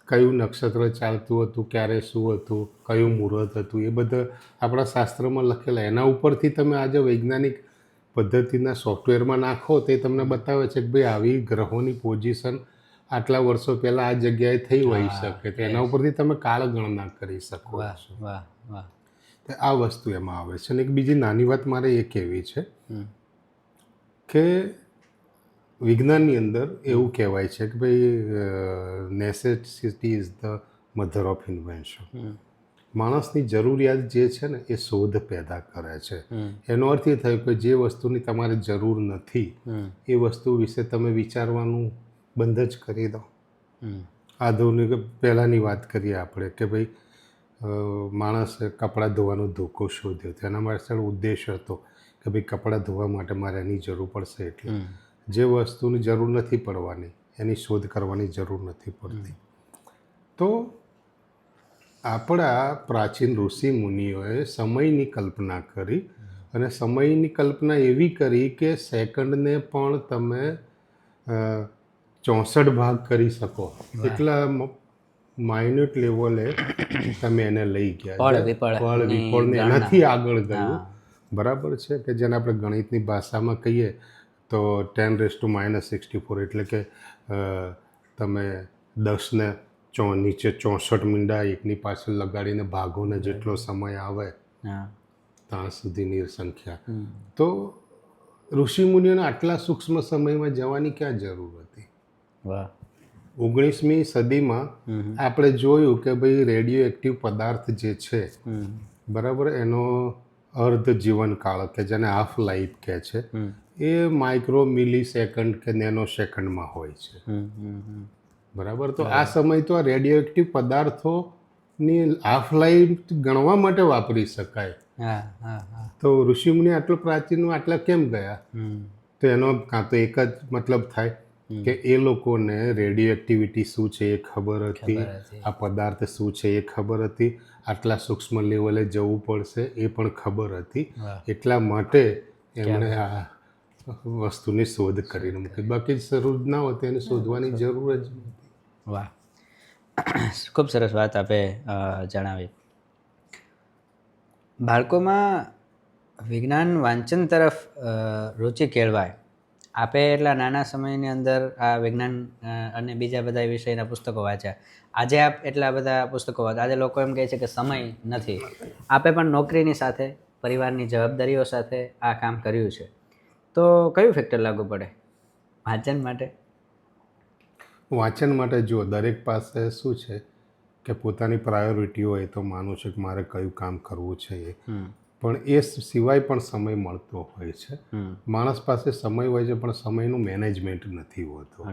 કયું નક્ષત્ર ચાલતું હતું, ક્યારે શું હતું, કયું મુહૂર્ત હતું, એ બધા આપણા શાસ્ત્રમાં લખેલા. એના ઉપરથી તમે આજે વૈજ્ઞાનિક પદ્ધતિના સોફ્ટવેરમાં નાખો તો એ તમને બતાવે છે કે ભાઈ આવી ગ્રહોની પોઝિશન આટલા વર્ષો પહેલાં આ જગ્યાએ થઈ હોઈ શકે. તો એના ઉપરથી તમે કાળગણના કરી શકો છો. આ વસ્તુ એમાં આવે છે. અને એક બીજી નાની વાત મારે એ કહેવી છે કે વિજ્ઞાનની અંદર એવું કહેવાય છે કે ભાઈ necessity is the mother of invention. માણસની જરૂરિયાત જે છે ને એ શોધ પેદા કરે છે. એનો અર્થ એ થયો કે જે વસ્તુની તમારે જરૂર નથી એ વસ્તુ વિશે તમે વિચારવાનું બંધ જ કરી દો. આધુનિક પહેલાંની વાત કરીએ આપણે કે ભાઈ માણસે કપડાં ધોવાનો ધોકો શોધ્યો, તેના માટે ઉદ્દેશ હતો કે ભાઈ કપડાં ધોવા માટે મારે એની જરૂર પડશે, એટલે જે વસ્તુની જરૂર નથી પડવાની એની શોધ કરવાની જરૂર નથી પડતી. તો આપણા પ્રાચીન ઋષિ મુનિઓએ સમયની કલ્પના કરી, અને સમયની કલ્પના એવી કરી કે સેકન્ડને પણ તમે 64 ભાગ કરી શકો એટલા માઇન્યુટ લેવલે તમે એને લઈ ગયા. ફળ વિફળને એનાથી આગળ ગયું. બરાબર છે. કે જેને આપણે ગણિતની ભાષામાં કહીએ તો 10⁻⁻64 એટલે કે તમે 10 ને નીચે 64 મીંડા એકની પાછળ લગાડીને ભાગોને જેટલો સમય આવે હા ત્યાં સુધીની સંખ્યા. તો ઋષિમુનિઓને આટલા સૂક્ષ્મ સમયમાં જવાની ક્યાં જરૂર હતી? વાહ 19મી સદીમાં આપણે જોયું કે ભાઈ રેડિયો એક્ટિવ પદાર્થ જે છે બરાબર, એનો અર્ધ જીવનકાળ કે જેને હાફ લાઈફ કહે છે એ માઇક્રો મિલી સેકન્ડ કે નેનો સેકન્ડમાં હોય છે. બરાબર, તો આ સમય તો આ રેડિયો એક્ટિવ પદાર્થોની હાફ લાઈફ ગણવા માટે વાપરી શકાય. હા હા હા તો ઋષિમુનિ આટલું પ્રાચીન આટલા કેમ ગયા? તો એનો કાં તો એક જ મતલબ થાય કે એ લોકોને રેડિયો એક્ટિવિટી શું છે એ ખબર હતી, આ પદાર્થ શું છે એ ખબર હતી, આટલા સૂક્ષ્મ લેવલે જવું પડશે એ પણ ખબર હતી. એટલા માટે એમણે આ વસ્તુની શોધ કરીને મૂકી. બાકી જરૂર ના હોત એને શોધવાની જરૂર જ નથી. વાહ ખૂબ સરસ વાત આપે જણાવી. બાળકોમાં વિજ્ઞાન વાંચન તરફ રુચિ કેળવાય. આપે એટલા નાના સમયની અંદર આ વિજ્ઞાન અને બીજા બધા વિષયના પુસ્તકો વાંચ્યા. આજે આપ એટલા બધા પુસ્તકો વાંચો. આજે લોકો એમ કહે છે કે સમય નથી. આપે પણ નોકરીની સાથે પરિવારની જવાબદારીઓ સાથે આ કામ કર્યું છે. તો કયું ફેક્ટર લાગુ પડે વાંચન માટે? વાંચન માટે જુઓ, દરેક પાસે શું છે કે પોતાની પ્રાયોરિટી હોય તો માનું છે કે મારે કયું કામ કરવું છે એ, પણ એ સિવાય પણ સમય મળતો હોય છે. માણસ પાસે સમય હોય છે પણ સમયનું મેનેજમેન્ટ નથી હોતું.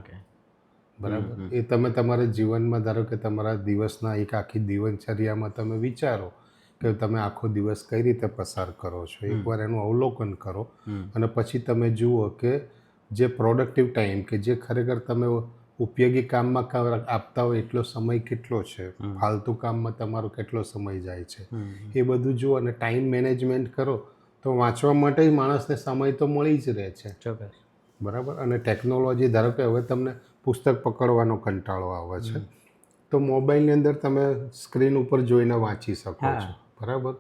બરાબર, એ તમે તમારા જીવનમાં ધારો કે તમારા દિવસના એક આખી દિનચર્યામાં તમે વિચારો કે તમે આખો દિવસ કઈ રીતે પસાર કરો છો, એકવાર એનું અવલોકન કરો અને પછી તમે જુઓ કે જે પ્રોડક્ટિવ ટાઈમ કે જે ખરેખર તમે ઉપયોગી કામમાં આપતા હોય એટલો સમય કેટલો છે, ફાલતુ કામમાં તમારો કેટલો સમય જાય છે, એ બધું જુઓ અને ટાઈમ મેનેજમેન્ટ કરો તો વાંચવા માટે માણસને સમય તો મળી જ રહે છે. ચોક્કસ. બરાબર, અને ટેકનોલોજી ધારો કે હવે તમને પુસ્તક પકડવાનો કંટાળો આવે છે તો મોબાઈલની અંદર તમે સ્ક્રીન ઉપર જોઈને વાંચી શકો છો. બરાબર,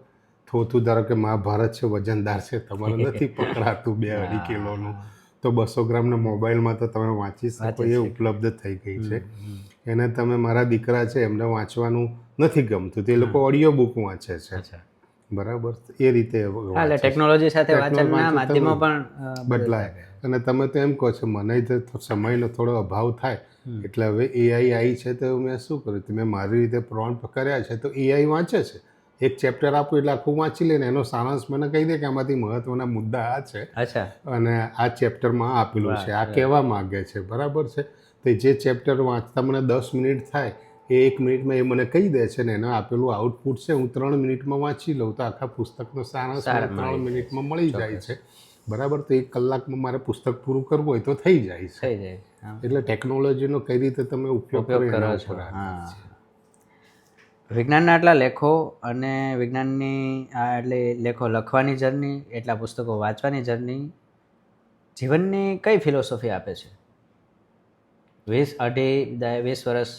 થોથું ધારો કે મહાભારત છે વજનદાર છે, તમારે નથી પકડાતું 2-2.5 કિલોનું, તો 200 ગ્રામના મોબાઈલમાં તો તમે વાંચી શકો, એ ઉપલબ્ધ થઈ ગઈ છે. એને તમે, મારા દીકરા છે એમને વાંચવાનું નથી ગમતું, તે લોકો ઓડિયો બુક વાંચે છે. બરાબર, એ રીતે ટેકનોલોજી સાથે વાંચનના માધ્યમો પણ બદલાય. અને તમે તો એમ કહો છો મને તો સમયનો થોડો અભાવ થાય એટલે હવે એઆઈ આવી છે તો મેં શું કર્યું, મેં મારી રીતે પ્રોમ્પ્ટ કર્યા છે તો એઆઈ વાંચે છે. એક ચેપ્ટર આપું એટલે આખું વાંચી લે ને એનો સારાંશ મને કહી દે કે આમાંથી મહત્વના મુદ્દા આ છે અને આ ચેપ્ટરમાં આપેલું છે, આ કહેવા માગે છે. બરાબર છે, તો જે ચેપ્ટર વાંચતા મને 10 મિનિટ થાય એ 1 મિનિટમાં એ મને કહી દે છે ને એનું આપેલું આઉટપુટ છે હું 3 મિનિટમાં વાંચી લઉં તો આખા પુસ્તકનો સારાંશ 3 મિનિટમાં મળી જાય છે. બરાબર, તો 1 કલાકમાં મારે પુસ્તક પૂરું કરવું હોય તો થઈ જાય છે. એટલે ટેકનોલોજીનો કઈ રીતે તમે ઉપયોગ કરો છો. વિજ્ઞાનના આટલા લેખો અને વિજ્ઞાનની એટલે લેખો લખવાની જર્ની, એટલા પુસ્તકો વાંચવાની જર્ની જીવનની કઈ ફિલોસોફી આપે છે? 20 વર્ષ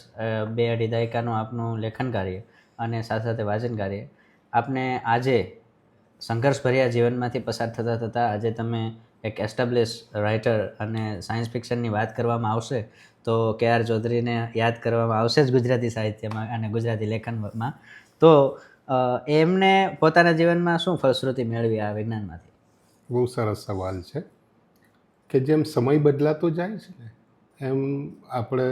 2-2.5 દાયકાનું આપનું લેખન કાર્ય અને સાથે સાથે વાંચન કાર્ય આપને આજે સંઘર્ષભર્યા જીવનમાંથી પસાર થતાં થતાં આજે તમે એક એસ્ટાબ્લિશ રાઇટર અને સાયન્સ ફિક્શનની વાત કરવામાં આવશે તો કે.આર. ચૌધરીને યાદ કરવામાં આવશે જ ગુજરાતી સાહિત્યમાં અને ગુજરાતી લેખનમાં. તો એમને પોતાના જીવનમાં શું ફલશ્રુતિ મેળવી આ વિજ્ઞાનમાંથી? બહુ સરસ સવાલ છે કે જેમ સમય બદલાતો જાય છે ને એમ આપણે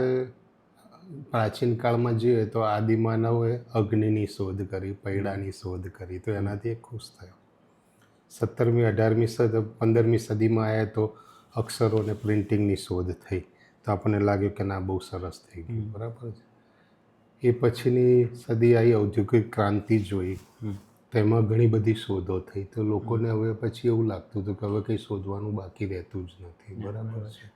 પ્રાચીન કાળમાં જોઈએ તો આદિમાનવે અગ્નિની શોધ કરી, પૈડાની શોધ કરી, તો એનાથી ખુશ થયો. 17મી 18મી 15મી સદીમાં આવ્યા તો અક્ષરો અને પ્રિન્ટિંગની શોધ થઈ તો આપણને લાગ્યું કે ના બહુ સરસ થઈ ગયું. બરાબર છે. એ પછીની સદી આવી, ઔદ્યોગિક ક્રાંતિ જોઈ, તેમાં ઘણી બધી શોધો થઈ તો લોકોને હવે પછી એવું લાગતું હતું કે હવે કંઈ શોધવાનું બાકી રહેતું જ નથી. બરાબર છે.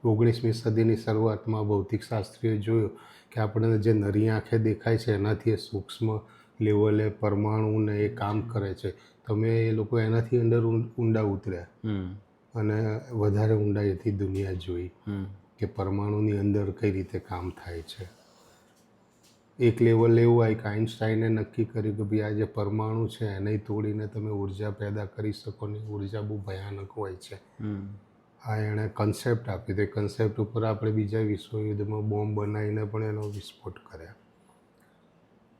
19મી સદીની શરૂઆતમાં ભૌતિકશાસ્ત્રીએ જોયું કે આપણને જે નરી આંખે દેખાય છે એનાથી એ સૂક્ષ્મ લેવલે પરમાણુને એ કામ કરે છે. તમે એ લોકો એનાથી અંદર ઊંડા ઉતર્યા અને વધારે ઊંડાઈથી દુનિયા જોઈ કે પરમાણુની અંદર કઈ રીતે કામ થાય છે. એક લેવલ એવું આવે કે આઈન્સ્ટાઈને નક્કી કર્યું કે ભાઈ આ જે પરમાણુ છે એને તોડીને તમે ઉર્જા પેદા કરી શકો નહીં, ઉર્જા બહુ ભયાનક હોય છે આ એણે કન્સેપ્ટ આપી તે કન્સેપ્ટ ઉપર આપણે બીજા વિશ્વયુદ્ધમાં બોમ્બ બનાવીને પણ એનો વિસ્ફોટ કર્યા.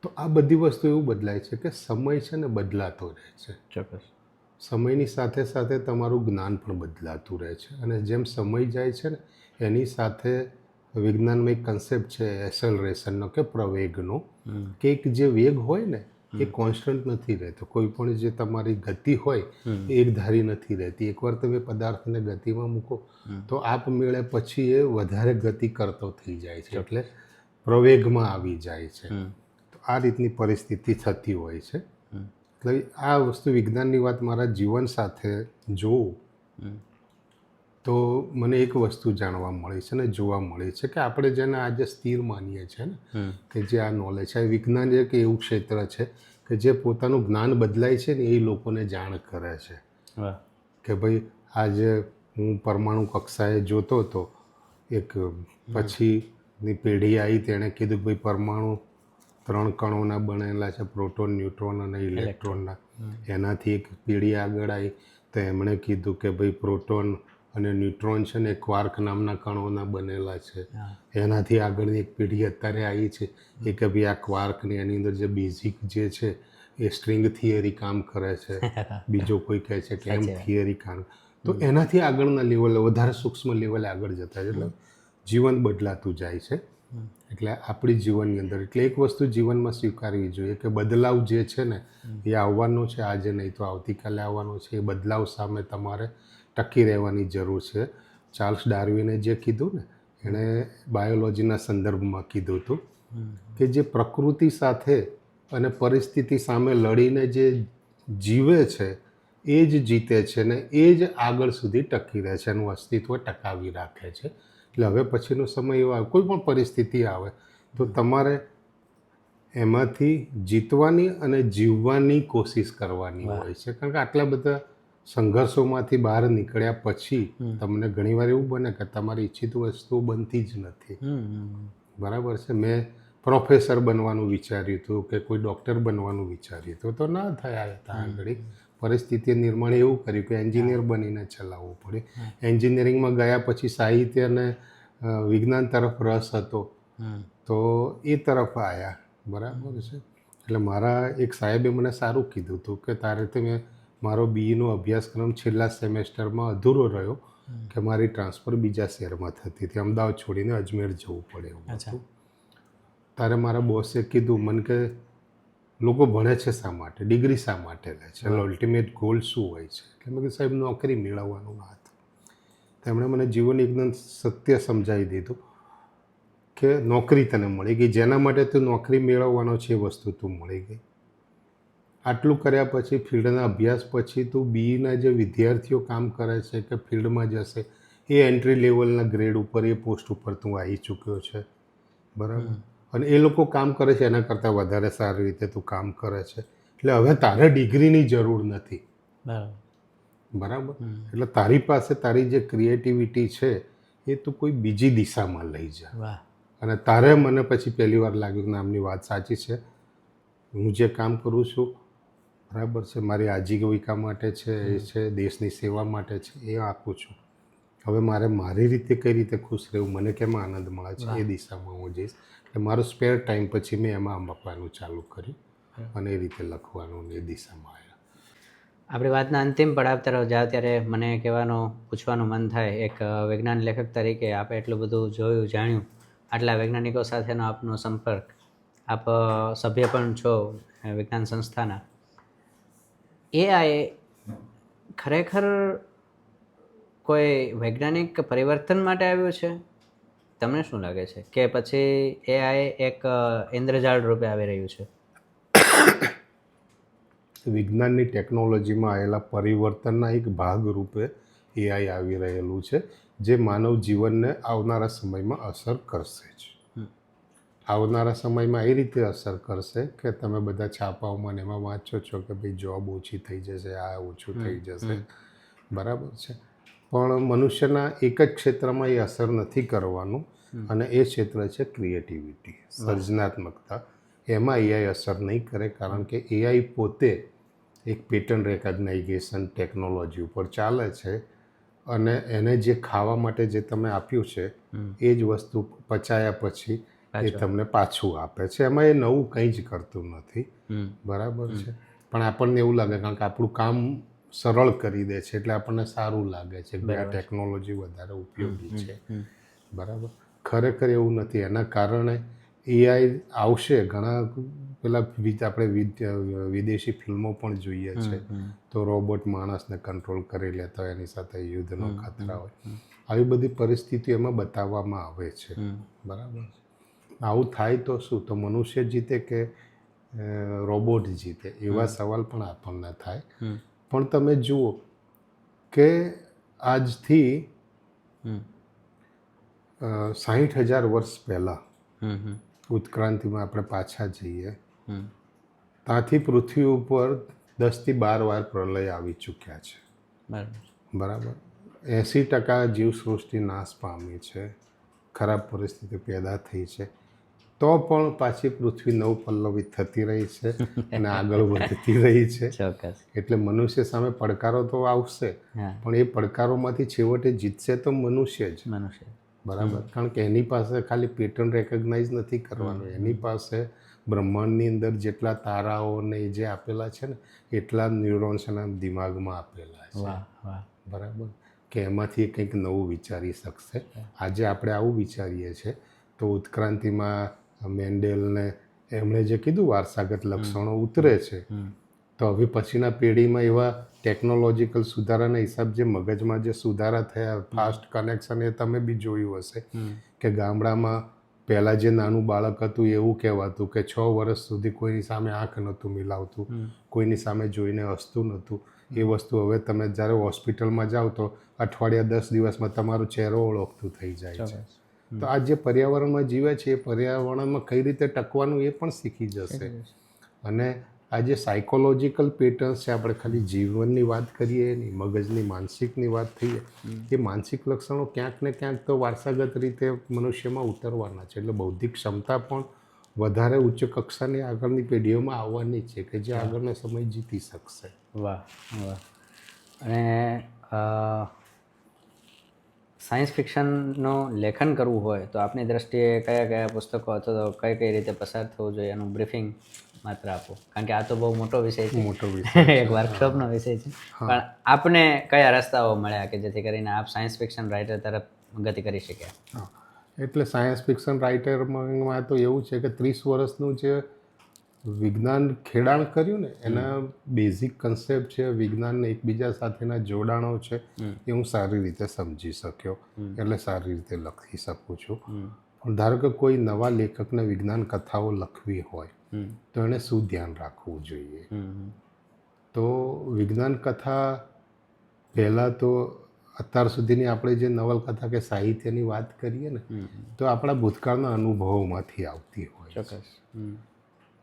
તો આ બધી વસ્તુ એવું બદલાય છે કે સમય છે ને બદલાતો રહે છે. ચોક્કસ. સમયની સાથે સાથે તમારું જ્ઞાન પણ બદલાતું રહે છે અને જેમ સમય જાય છે ને એની સાથે વિજ્ઞાનમાં એક કન્સેપ્ટ છે એસેલરેશનનો કે પ્રવેગનો, કે એક જે વેગ હોય ને એ કોન્સ્ટન્ટ નથી રહેતો. કોઈ પણ જે તમારી ગતિ હોય એ એકધારી નથી રહેતી. એકવાર તમે પદાર્થને ગતિમાં મૂકો તો આપમેળે પછી એ વધારે ગતિ કરતો થઈ જાય છે, એટલે પ્રવેગમાં આવી જાય છે. તો આ રીતની પરિસ્થિતિ થતી હોય છે. એટલે આ વસ્તુ વિજ્ઞાનની વાત મારા જીવન સાથે જોઉં તો મને એક વસ્તુ જાણવા મળી છે ને જોવા મળી છે કે આપણે જેને આજે સ્થિર માનીએ છીએ ને કે જે આ નોલેજ છે, વિજ્ઞાન એક એવું ક્ષેત્ર છે કે જે પોતાનું જ્ઞાન બદલાય છે ને એ લોકોને જાણ કરે છે. કે ભાઈ આજે હું પરમાણુ કક્ષાએ જોતો હતો, એક પછીની પેઢી આવી તેણે કીધું કે ભાઈ પરમાણુ 3 કણોના બનેલા છે, પ્રોટોન, ન્યુટ્રોન અને ઇલેક્ટ્રોનના. એનાથી એક પેઢી આગળ આવી તો એમણે કીધું કે ભાઈ પ્રોટોન અને ન્યુટ્રોન છે ને ક્વાર્ક નામના કણોના બનેલા છે. એનાથી આગળની એક પેઢી અત્યારે આવી છે એ કે ભાઈ આ ક્વાર્કની એની અંદર જે બેઝિક જે છે એ સ્ટ્રિંગ થિયરી કામ કરે છે. બીજો કોઈ કહે છે કે એમ થિયરી કામ. તો એનાથી આગળના લેવલે વધારે સૂક્ષ્મ લેવલે આગળ જતા છે. એટલે જીવન બદલાતું જાય છે. એટલે આપણી જીવનની અંદર એટલે એક વસ્તુ જીવનમાં સ્વીકારવી જોઈએ કે બદલાવ જે છે ને એ આવવાનો છે, આજે નહીં તો આવતીકાલે આવવાનો છે. એ બદલાવ સામે તમારે ટકી રહેવાની જરૂર છે. ચાર્લ્સ ડાર્વિને જે કીધું ને એણે બાયોલોજીના સંદર્ભમાં કીધું હતું કે જે પ્રકૃતિ સાથે અને પરિસ્થિતિ સામે લડીને જે જીવે છે એ જ જીતે છે ને એ જ આગળ સુધી ટકી રહે છે, એનું અસ્તિત્વ ટકાવી રાખે છે. એટલે હવે પછીનો સમય એવો આવે, કોઈ પણ પરિસ્થિતિ આવે તો તમારે એમાંથી જીતવાની અને જીવવાની કોશિશ કરવાની હોય છે. કારણ કે આટલા બધા સંઘર્ષોમાંથી બહાર નીકળ્યા પછી તમને ઘણીવાર એવું બને કે તમારી ઈચ્છિત વસ્તુ બનતી જ નથી. બરાબર છે. મેં પ્રોફેસર બનવાનું વિચાર્યું હતું કે કોઈ ડૉક્ટર બનવાનું વિચાર્યું હતું તો ના થયા હતા. આગળ પરિસ્થિતિએ નિર્માણ એવું કર્યું કે એન્જિનિયર બનીને ચલાવવું પડે. એન્જિનિયરિંગમાં ગયા પછી સાહિત્ય અને વિજ્ઞાન તરફ રસ હતો તો એ તરફ આવ્યા. બરાબર છે. એટલે મારા એક સાહેબે મને સારું કીધું હતું કે તારે તમે મારો બીઈનો અભ્યાસક્રમ છેલ્લા સેમેસ્ટરમાં અધૂરો રહ્યો કે મારી ટ્રાન્સફર બીજા શહેરમાં થતી હતી, અમદાવાદ છોડીને અજમેર જવું પડે એવું હતું. તારે મારા બોસે કીધું મને કે લોકો ભણે છે શા માટે, ડિગ્રી શા માટે લે છે, અલ્ટિમેટ ગોલ શું હોય છે? એટલે મેં કીધું સાહેબ નોકરી મેળવવાનું વાત. તેમણે મને જીવન એકદમ સત્ય સમજાવી દીધું કે નોકરી તને મળી ગઈ, જેના માટે તું નોકરી મેળવવાનો છે એ વસ્તુ તું મળી ગઈ. આટલું કર્યા પછી ફિલ્ડના અભ્યાસ પછી તું બીઈના જે વિદ્યાર્થીઓ કામ કરે છે કે ફિલ્ડમાં જશે એ એન્ટ્રી લેવલના ગ્રેડ ઉપર એ પોસ્ટ ઉપર તું આવી ચૂક્યો છે. બરાબર. અને એ લોકો કામ કરે છે એના કરતાં વધારે સારી રીતે તું કામ કરે છે. એટલે હવે તારે ડિગ્રીની જરૂર નથી. બરાબર. એટલે તારી પાસે તારી જે ક્રિએટિવિટી છે એ તું કોઈ બીજી દિશામાં લઈ જા. અને તારે મને પછી પહેલી વાર લાગ્યું કે નામની વાત સાચી છે. હું જે કામ કરું છું બરાબર છે, મારી આજીવિકા માટે છે, એ છે દેશની સેવા માટે છે, એ આપું છું. હવે મારે મારી રીતે કઈ રીતે ખુશ રહેવું, મને કેમ આનંદ મળે છે એ દિશામાં હું જઈશ. એટલે મારો સ્પેર ટાઈમ પછી મેં એમાં મૂકવાનું ચાલુ કર્યું અને એ રીતે લખવાનું એ દિશામાં આવ્યા. આપણી વાતના અંતિમ પડાવ તરફ જાઓ ત્યારે મને પૂછવાનું મન થાય, એક વૈજ્ઞાન લેખક તરીકે આપણે એટલું બધું જોયું જાણ્યું, આટલા વૈજ્ઞાનિકો સાથેનો આપનો સંપર્ક, આપ સભ્ય પણ છો વિજ્ઞાન સંસ્થાના. એઆઈ ખરેખર કોઈ વૈજ્ઞાનિક પરિવર્તન માટે આવ્યું છે? તમને શું લાગે છે કે પછી એઆઈ એક ઇન્દ્રજાળ રૂપે આવી રહ્યું છે? વિજ્ઞાનની ટેકનોલોજીમાં આવેલા પરિવર્તનના એક ભાગ રૂપે એઆઈ આવી રહેલું છે જે માનવ જીવનને આવનારા સમયમાં અસર કરશે જ. આવનારા સમયમાં એ રીતે અસર કરશે કે તમે બધા છાપાઓમાં ને એમાં વાંચો છો કે ભાઈ જોબ ઓછી થઈ જશે, આ ઓછું થઈ જશે. બરાબર છે. પણ મનુષ્યના એક જ ક્ષેત્રમાં એ અસર નથી કરવાનું અને એ ક્ષેત્ર છે ક્રિએટિવિટી, સર્જનાત્મકતા. એમાં એઆઈ અસર નહીં કરે કારણ કે એઆઈ પોતે એક પેટર્ન રેકગ્નાઇઝેશન ટેકનોલોજી ઉપર ચાલે છે અને એને જે ખાવા માટે જે તમે આપ્યું છે એ જ વસ્તુ પચાયા પછી એ તમને પાછું આપે છે. એમાં એ નવું કંઈ જ કરતું નથી. બરાબર છે. પણ આપણને એવું લાગે કારણ કે આપણું કામ સરળ કરી દે છે એટલે આપણને સારું લાગે છે કે આ ટેકનોલોજી વધારે ઉપયોગી છે. બરાબર. ખરેખર એવું નથી. એના કારણે એઆઈ આવશે. ઘણા પેલા આપણે વિદેશી ફિલ્મો પણ જોઈએ છે તો રોબોટ માણસને કંટ્રોલ કરી લેતા હોય, એની સાથે યુદ્ધનો ખતરા હોય. આવી બધી પરિસ્થિતિ એમાં બતાવવામાં આવે છે. બરાબર. આવું થાય તો શું? તો મનુષ્ય જીતે કે રોબોટ જીતે? એવા સવાલ પણ આપણને થાય. પણ તમે જુઓ કે આજથી 60,000 વર્ષ પહેલાં ઉત્ક્રાંતિમાં આપણે પાછા જઈએ ત્યાંથી પૃથ્વી ઉપર 10થી 12 વાર પ્રલય આવી ચૂક્યા છે. બરાબર. 80% જીવસૃષ્ટિ નાશ પામી છે. ખરાબ પરિસ્થિતિ પેદા થઈ છે. તો પણ પાછી પૃથ્વી નવપલ્લવિત થતી રહી છે અને આગળ વધતી રહી છે. એટલે મનુષ્ય સામે પડકારો તો આવશે, પણ એ પડકારોમાંથી છેવટે જીતશે તો મનુષ્ય જ. બરાબર. કારણ કે એની પાસે ખાલી પેટર્ન રેકગ્નાઇઝ નથી કરવાનું. એની પાસે બ્રહ્માંડની અંદર જેટલા તારાઓને જે આપેલા છે ને એટલા ન્યુરોન્સ એના દિમાગમાં આપેલા છે. બરાબર. કે એમાંથી કંઈક નવું વિચારી શકશે. આજે આપણે આવું વિચારીએ છીએ તો ઉત્ક્રાંતિમાં મેન્ડેલને એમણે જે કીધું વારસાગત લક્ષણો ઉતરે છે તો હવે પછીના પેઢીમાં એવા ટેકનોલોજીકલ સુધારાના હિસાબ જે મગજમાં જે સુધારા થયા, ફાસ્ટ કનેક્શન, એ તમે બી જોયું હશે કે ગામડામાં પહેલાં જે નાનું બાળક હતું એવું કહેવાતું કે 6 વર્ષ સુધી કોઈની સામે આંખ નહોતું મિલાવતું, કોઈની સામે જોઈને હસતું નહોતું. એ વસ્તુ હવે તમે જ્યારે હોસ્પિટલમાં જાઓ તો અઠવાડિયા 10 દિવસમાં તમારો ચહેરો ઓળખતું થઈ જાય છે. તો આ જે પર્યાવરણમાં જીવે છે એ પર્યાવરણમાં કઈ રીતે ટકવાનું એ પણ શીખી જશે. અને આ જે સાયકોલોજીકલ પેટર્ન્સ છે, આપણે ખાલી જીવનની વાત કરીએ નહીં, મગજની માનસિકની વાત થઈએ, એ માનસિક લક્ષણો ક્યાંક ને ક્યાંક તો વારસાગત રીતે મનુષ્યમાં ઉતરવાના છે. એટલે બૌદ્ધિક ક્ષમતા પણ વધારે ઉચ્ચ કક્ષાની આગળની પેઢીઓમાં આવવાની છે કે જે આગળનો સમય જીતી શકશે. વાહ વાહ. અને સાયન્સ ફિક્શનનું લેખન કરવું હોય તો આપની દ્રષ્ટિએ કયા કયા પુસ્તકો અથવા તો કઈ કઈ રીતે પસાર થવું જોઈએ એનું બ્રીફિંગ માત્ર આપો, કારણ કે આ તો બહુ મોટો વિષય છે, એક વર્કશોપનો વિષય છે. પણ આપને કયા રસ્તાઓ મળ્યા કે જેથી કરીને આપ સાયન્સ ફિક્શન રાઇટર તરફ ગતિ કરી શક્યા? એટલે સાયન્સ ફિક્શન રાઇટરમાં તો એવું છે કે 30 વર્ષનું જે વિજ્ઞાન ખેડાણ કર્યું ને એના બેઝિક કન્સેપ્ટ છે, વિજ્ઞાનને એકબીજા સાથેના જોડાણો છે, એ હું સારી રીતે સમજી શક્યો, એટલે સારી રીતે લખી શકું છું. પણ ધારો કે કોઈ નવા લેખકને વિજ્ઞાન કથાઓ લખવી હોય તો એણે શું ધ્યાન રાખવું જોઈએ? તો વિજ્ઞાન કથા પહેલાં તો અત્યાર સુધીની આપણે જે નવલકથા કે સાહિત્યની વાત કરીએ ને તો આપણા ભૂતકાળના અનુભવોમાંથી આવતી હોય છે.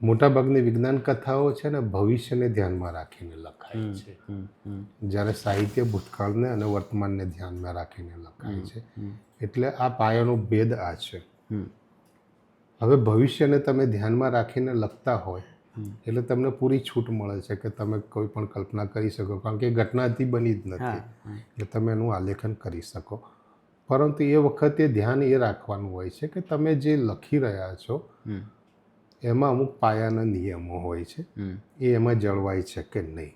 મોટાભાગની વિજ્ઞાન કથાઓ છે ને ભવિષ્યને ધ્યાનમાં રાખીને લખાય છે, જ્યારે સાહિત્ય ભૂતકાળને અને વર્તમાનને ધ્યાનમાં રાખીને લખાય છે. એટલે આ પાયાનો ભેદ આ છે. હવે ભવિષ્યને તમે ધ્યાનમાં રાખીને લખતા હોય એટલે તમને પૂરી છૂટ મળે છે કે તમે કોઈ પણ કલ્પના કરી શકો, કારણ કે એ ઘટનાથી બની જ નથી, એટલે તમે એનું આલેખન કરી શકો. પરંતુ એ વખતે ધ્યાન એ રાખવાનું હોય છે કે તમે જે લખી રહ્યા છો એમાં અમુક પાયાના નિયમો હોય છે, એ એમાં જળવાય છે કે નહીં.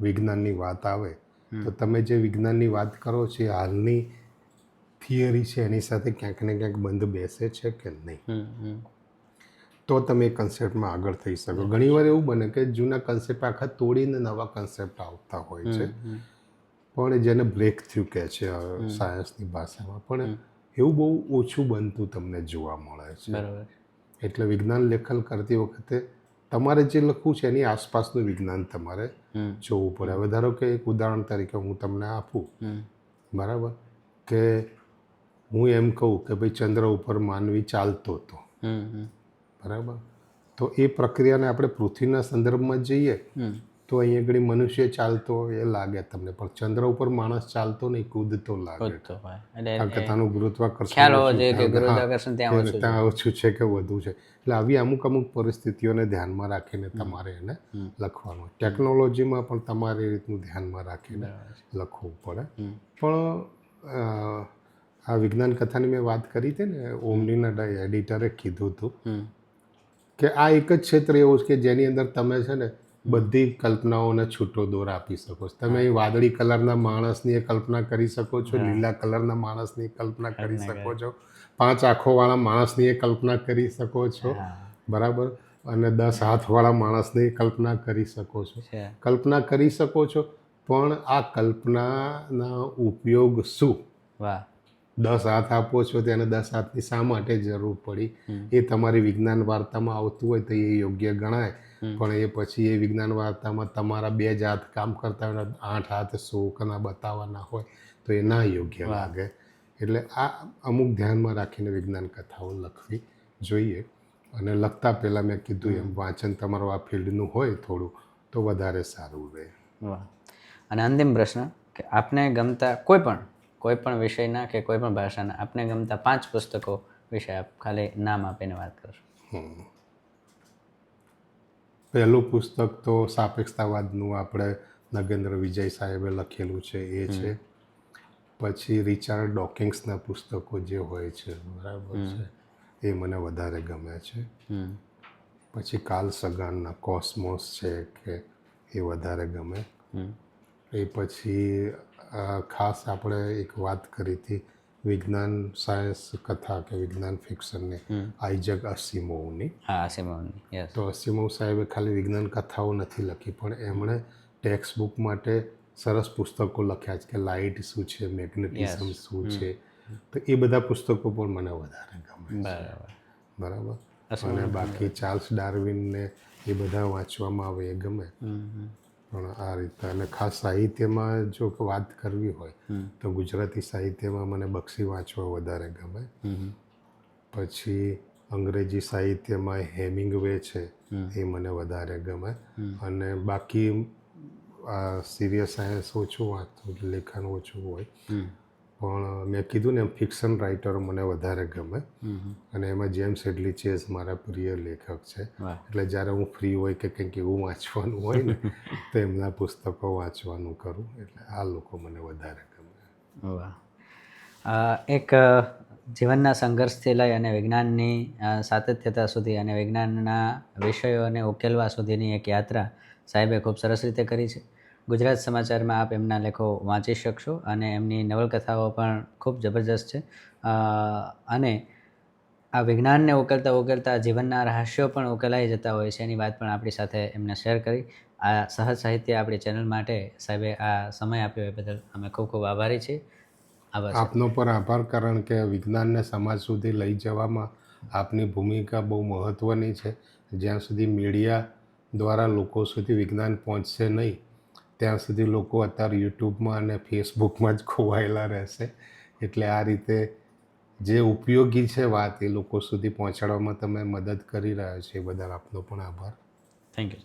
વિજ્ઞાનની વાત આવે તો તમે જે વિજ્ઞાનની વાત કરો છો એ હાલની થિયરી છે એની સાથે ક્યાંક ને ક્યાંક બંધ બેસે છે કે નહીં, તો તમે એ કન્સેપ્ટમાં આગળ થઈ શકો. ઘણીવાર એવું બને કે જૂના કન્સેપ્ટ આખા તોડીને નવા કન્સેપ્ટ આવતા હોય છે, પણ જેને બ્રેક થ્રુ કહે છે સાયન્સની ભાષામાં, પણ એવું બહુ ઓછું બનતું તમને જોવા મળે છે. એટલે વિજ્ઞાન લેખન કરતી વખતે તમારે જે લખવું છે એની આસપાસનું વિજ્ઞાન તમારે જોવું પડે. હવે ધારો કે એક ઉદાહરણ તરીકે હું તમને આપું, બરાબર, કે હું એમ કહું કે ભાઈ ચંદ્ર ઉપર માનવી ચાલતો હતો, બરાબર, તો એ પ્રક્રિયાને આપણે પૃથ્વીના સંદર્ભમાં જઈએ તો અહીં આગળ મનુષ્ય ચાલતો હોય એ લાગે તમને, પણ ચંદ્ર ઉપર માણસ ચાલતો નહીં, કૂદતો લાગે. તો હોય કારણ કે તાનું ગુરુત્વાકર્ષણ ખ્યાલ હોવો ઓછું. જોઈએ કે હા, ગુરુત્વાકર્ષણ ત્યાં ઓછું છે. ત્યાં ઓછું છે કે વધુ છે. એટલે આવી અમુક પરિસ્થિતિઓને ધ્યાનમાં રાખીને તમારે એને લખવાનું. ટેકનોલોજીમાં પણ તમારે એ રીતનું ધ્યાનમાં રાખીને લખવું પડે. પણ આ વિજ્ઞાન કથાની મેં વાત કરી હતી ને, ઓમનીના એડિટરે કીધું હતું કે આ એક જ ક્ષેત્ર એવું છે કે જેની અંદર તમે છે ને બધી કલ્પનાઓને છૂટો દોર આપી શકો છો. તમે અહીં વાદળી કલરના માણસની કલ્પના કરી શકો છો, લીલા કલરના માણસની કલ્પના કરી શકો છો, 5 આંખોવાળા માણસની કલ્પના કરી શકો છો, બરાબર, અને 10 હાથવાળા માણસની કલ્પના કરી શકો છો. કલ્પના કરી શકો છો, પણ આ કલ્પનાના ઉપયોગ શું? વાહ. 10 હાથ આપો છો તેને 10 હાથની શા માટે જરૂર પડી, એ તમારી વિજ્ઞાન વાર્તામાં આવતું હોય તો એ યોગ્ય ગણાય. પણ એ પછી એ વિજ્ઞાન વાર્તામાં તમારા 2 જ હાથ કામ કરતા હોય, 8 હાથ શોકના બતાવવાના હોય તો એ ના યોગ્ય લાગે. એટલે આ અમુક ધ્યાનમાં રાખીને વિજ્ઞાન કથાઓ લખવી જોઈએ. અને લખતા પહેલાં મેં કીધું એમ વાંચન તમારું આ ફિલ્ડનું હોય થોડું તો વધારે સારું રહે. વાહ. અને અંતિમ પ્રશ્ન કે આપને ગમતા કોઈ પણ વિષયના કે કોઈ પણ ભાષાના આપને ગમતા 5 પુસ્તકો વિશે આપ ખાલી નામ આપીને વાત કરશો. પહેલું પુસ્તક તો સાપેક્ષતાવાદનું આપણે નગેન્દ્ર વિજય સાહેબે લખેલું છે એ છે. પછી રિચાર્ડ ડોકિન્સના પુસ્તકો જે હોય છે, બરાબર છે, એ મને વધારે ગમે છે. પછી કાર્લ સગાનના કોસ્મોસ છે કે એ વધારે ગમે. એ પછી ખાસ આપણે એક વાત કરી હતી વિજ્ઞાન સાયન્સ કથા કે વિજ્ઞાન ફિક્શનની, આઇઝેક અસિમોવની. તો અસિમોવ સાહેબે ખાલી વિજ્ઞાન કથાઓ નથી લખી, પણ એમણે ટેક્સ્ટ બુક માટે સરસ પુસ્તકો લખ્યા છે કે લાઇટ શું છે, મેગ્નેટિઝમ શું છે. તો એ બધા પુસ્તકો પણ મને વધારે ગમે છે. બરાબર. અને બાકી ચાર્લ્સ ડાર્વિનને એ બધા વાંચવામાં આવે એ ગમે. પણ આ રીતે, અને ખાસ સાહિત્યમાં જો વાત કરવી હોય તો ગુજરાતી સાહિત્યમાં મને બક્ષી વાંચવા વધારે ગમે. પછી અંગ્રેજી સાહિત્યમાં હેમિંગવે છે એ મને વધારે ગમે. અને બાકી સિરિયસ સાયન્સ ઓછું વાંચતું, લેખન ઓછું હોય. પણ મેં કીધું ને એમ ફિક્શન રાઇટરો મને વધારે ગમે. અને એમાં જેમ્સ હેડલી ચેઝ મારા પ્રિય લેખક છે. એટલે જ્યારે હું ફ્રી હોય કે કંઈક એવું વાંચવાનું હોય ને તો એમના પુસ્તકો વાંચવાનું કરું. એટલે આ લોકો મને વધારે ગમે. વાહ. એક જીવનના સંઘર્ષથી લઈ અને વિજ્ઞાનની સાતત્યતા સુધી અને વિજ્ઞાનના વિષયોને ઉકેલવા સુધીની એક યાત્રા સાહેબે ખૂબ સરસ રીતે કરી છે. ગુજરાત સમાચારમાં આપ એમના લેખો વાંચી શકશો અને એમની નવલકથાઓ પણ ખૂબ જબરજસ્ત છે. અને આ વિજ્ઞાનને ઉકેલતા જીવનના રહસ્યો પણ ઉકેલાઈ જતા હોય છે એની વાત પણ આપણી સાથે એમને શેર કરી. આ સહજ સાહિત્ય આપણી ચેનલ માટે સાહેબે આ સમય આપ્યો એ બદલ અમે ખૂબ ખૂબ આભારી છીએ. આપનો પર આભાર, કારણ કે વિજ્ઞાનને સમાજ સુધી લઈ જવામાં આપની ભૂમિકા બહુ મહત્ત્વની છે. જ્યાં સુધી મીડિયા દ્વારા લોકો સુધી વિજ્ઞાન પહોંચશે નહીં ત્યાં સુધી લોકો અત્યારે યુટ્યુબમાં અને ફેસબુકમાં જ ખોવાયેલા રહેશે. એટલે આ રીતે જે ઉપયોગી છે વાત એ લોકો સુધી પહોંચાડવામાં તમે મદદ કરી રહ્યા છો એ બદલ આપનો પણ આભાર. Thank you.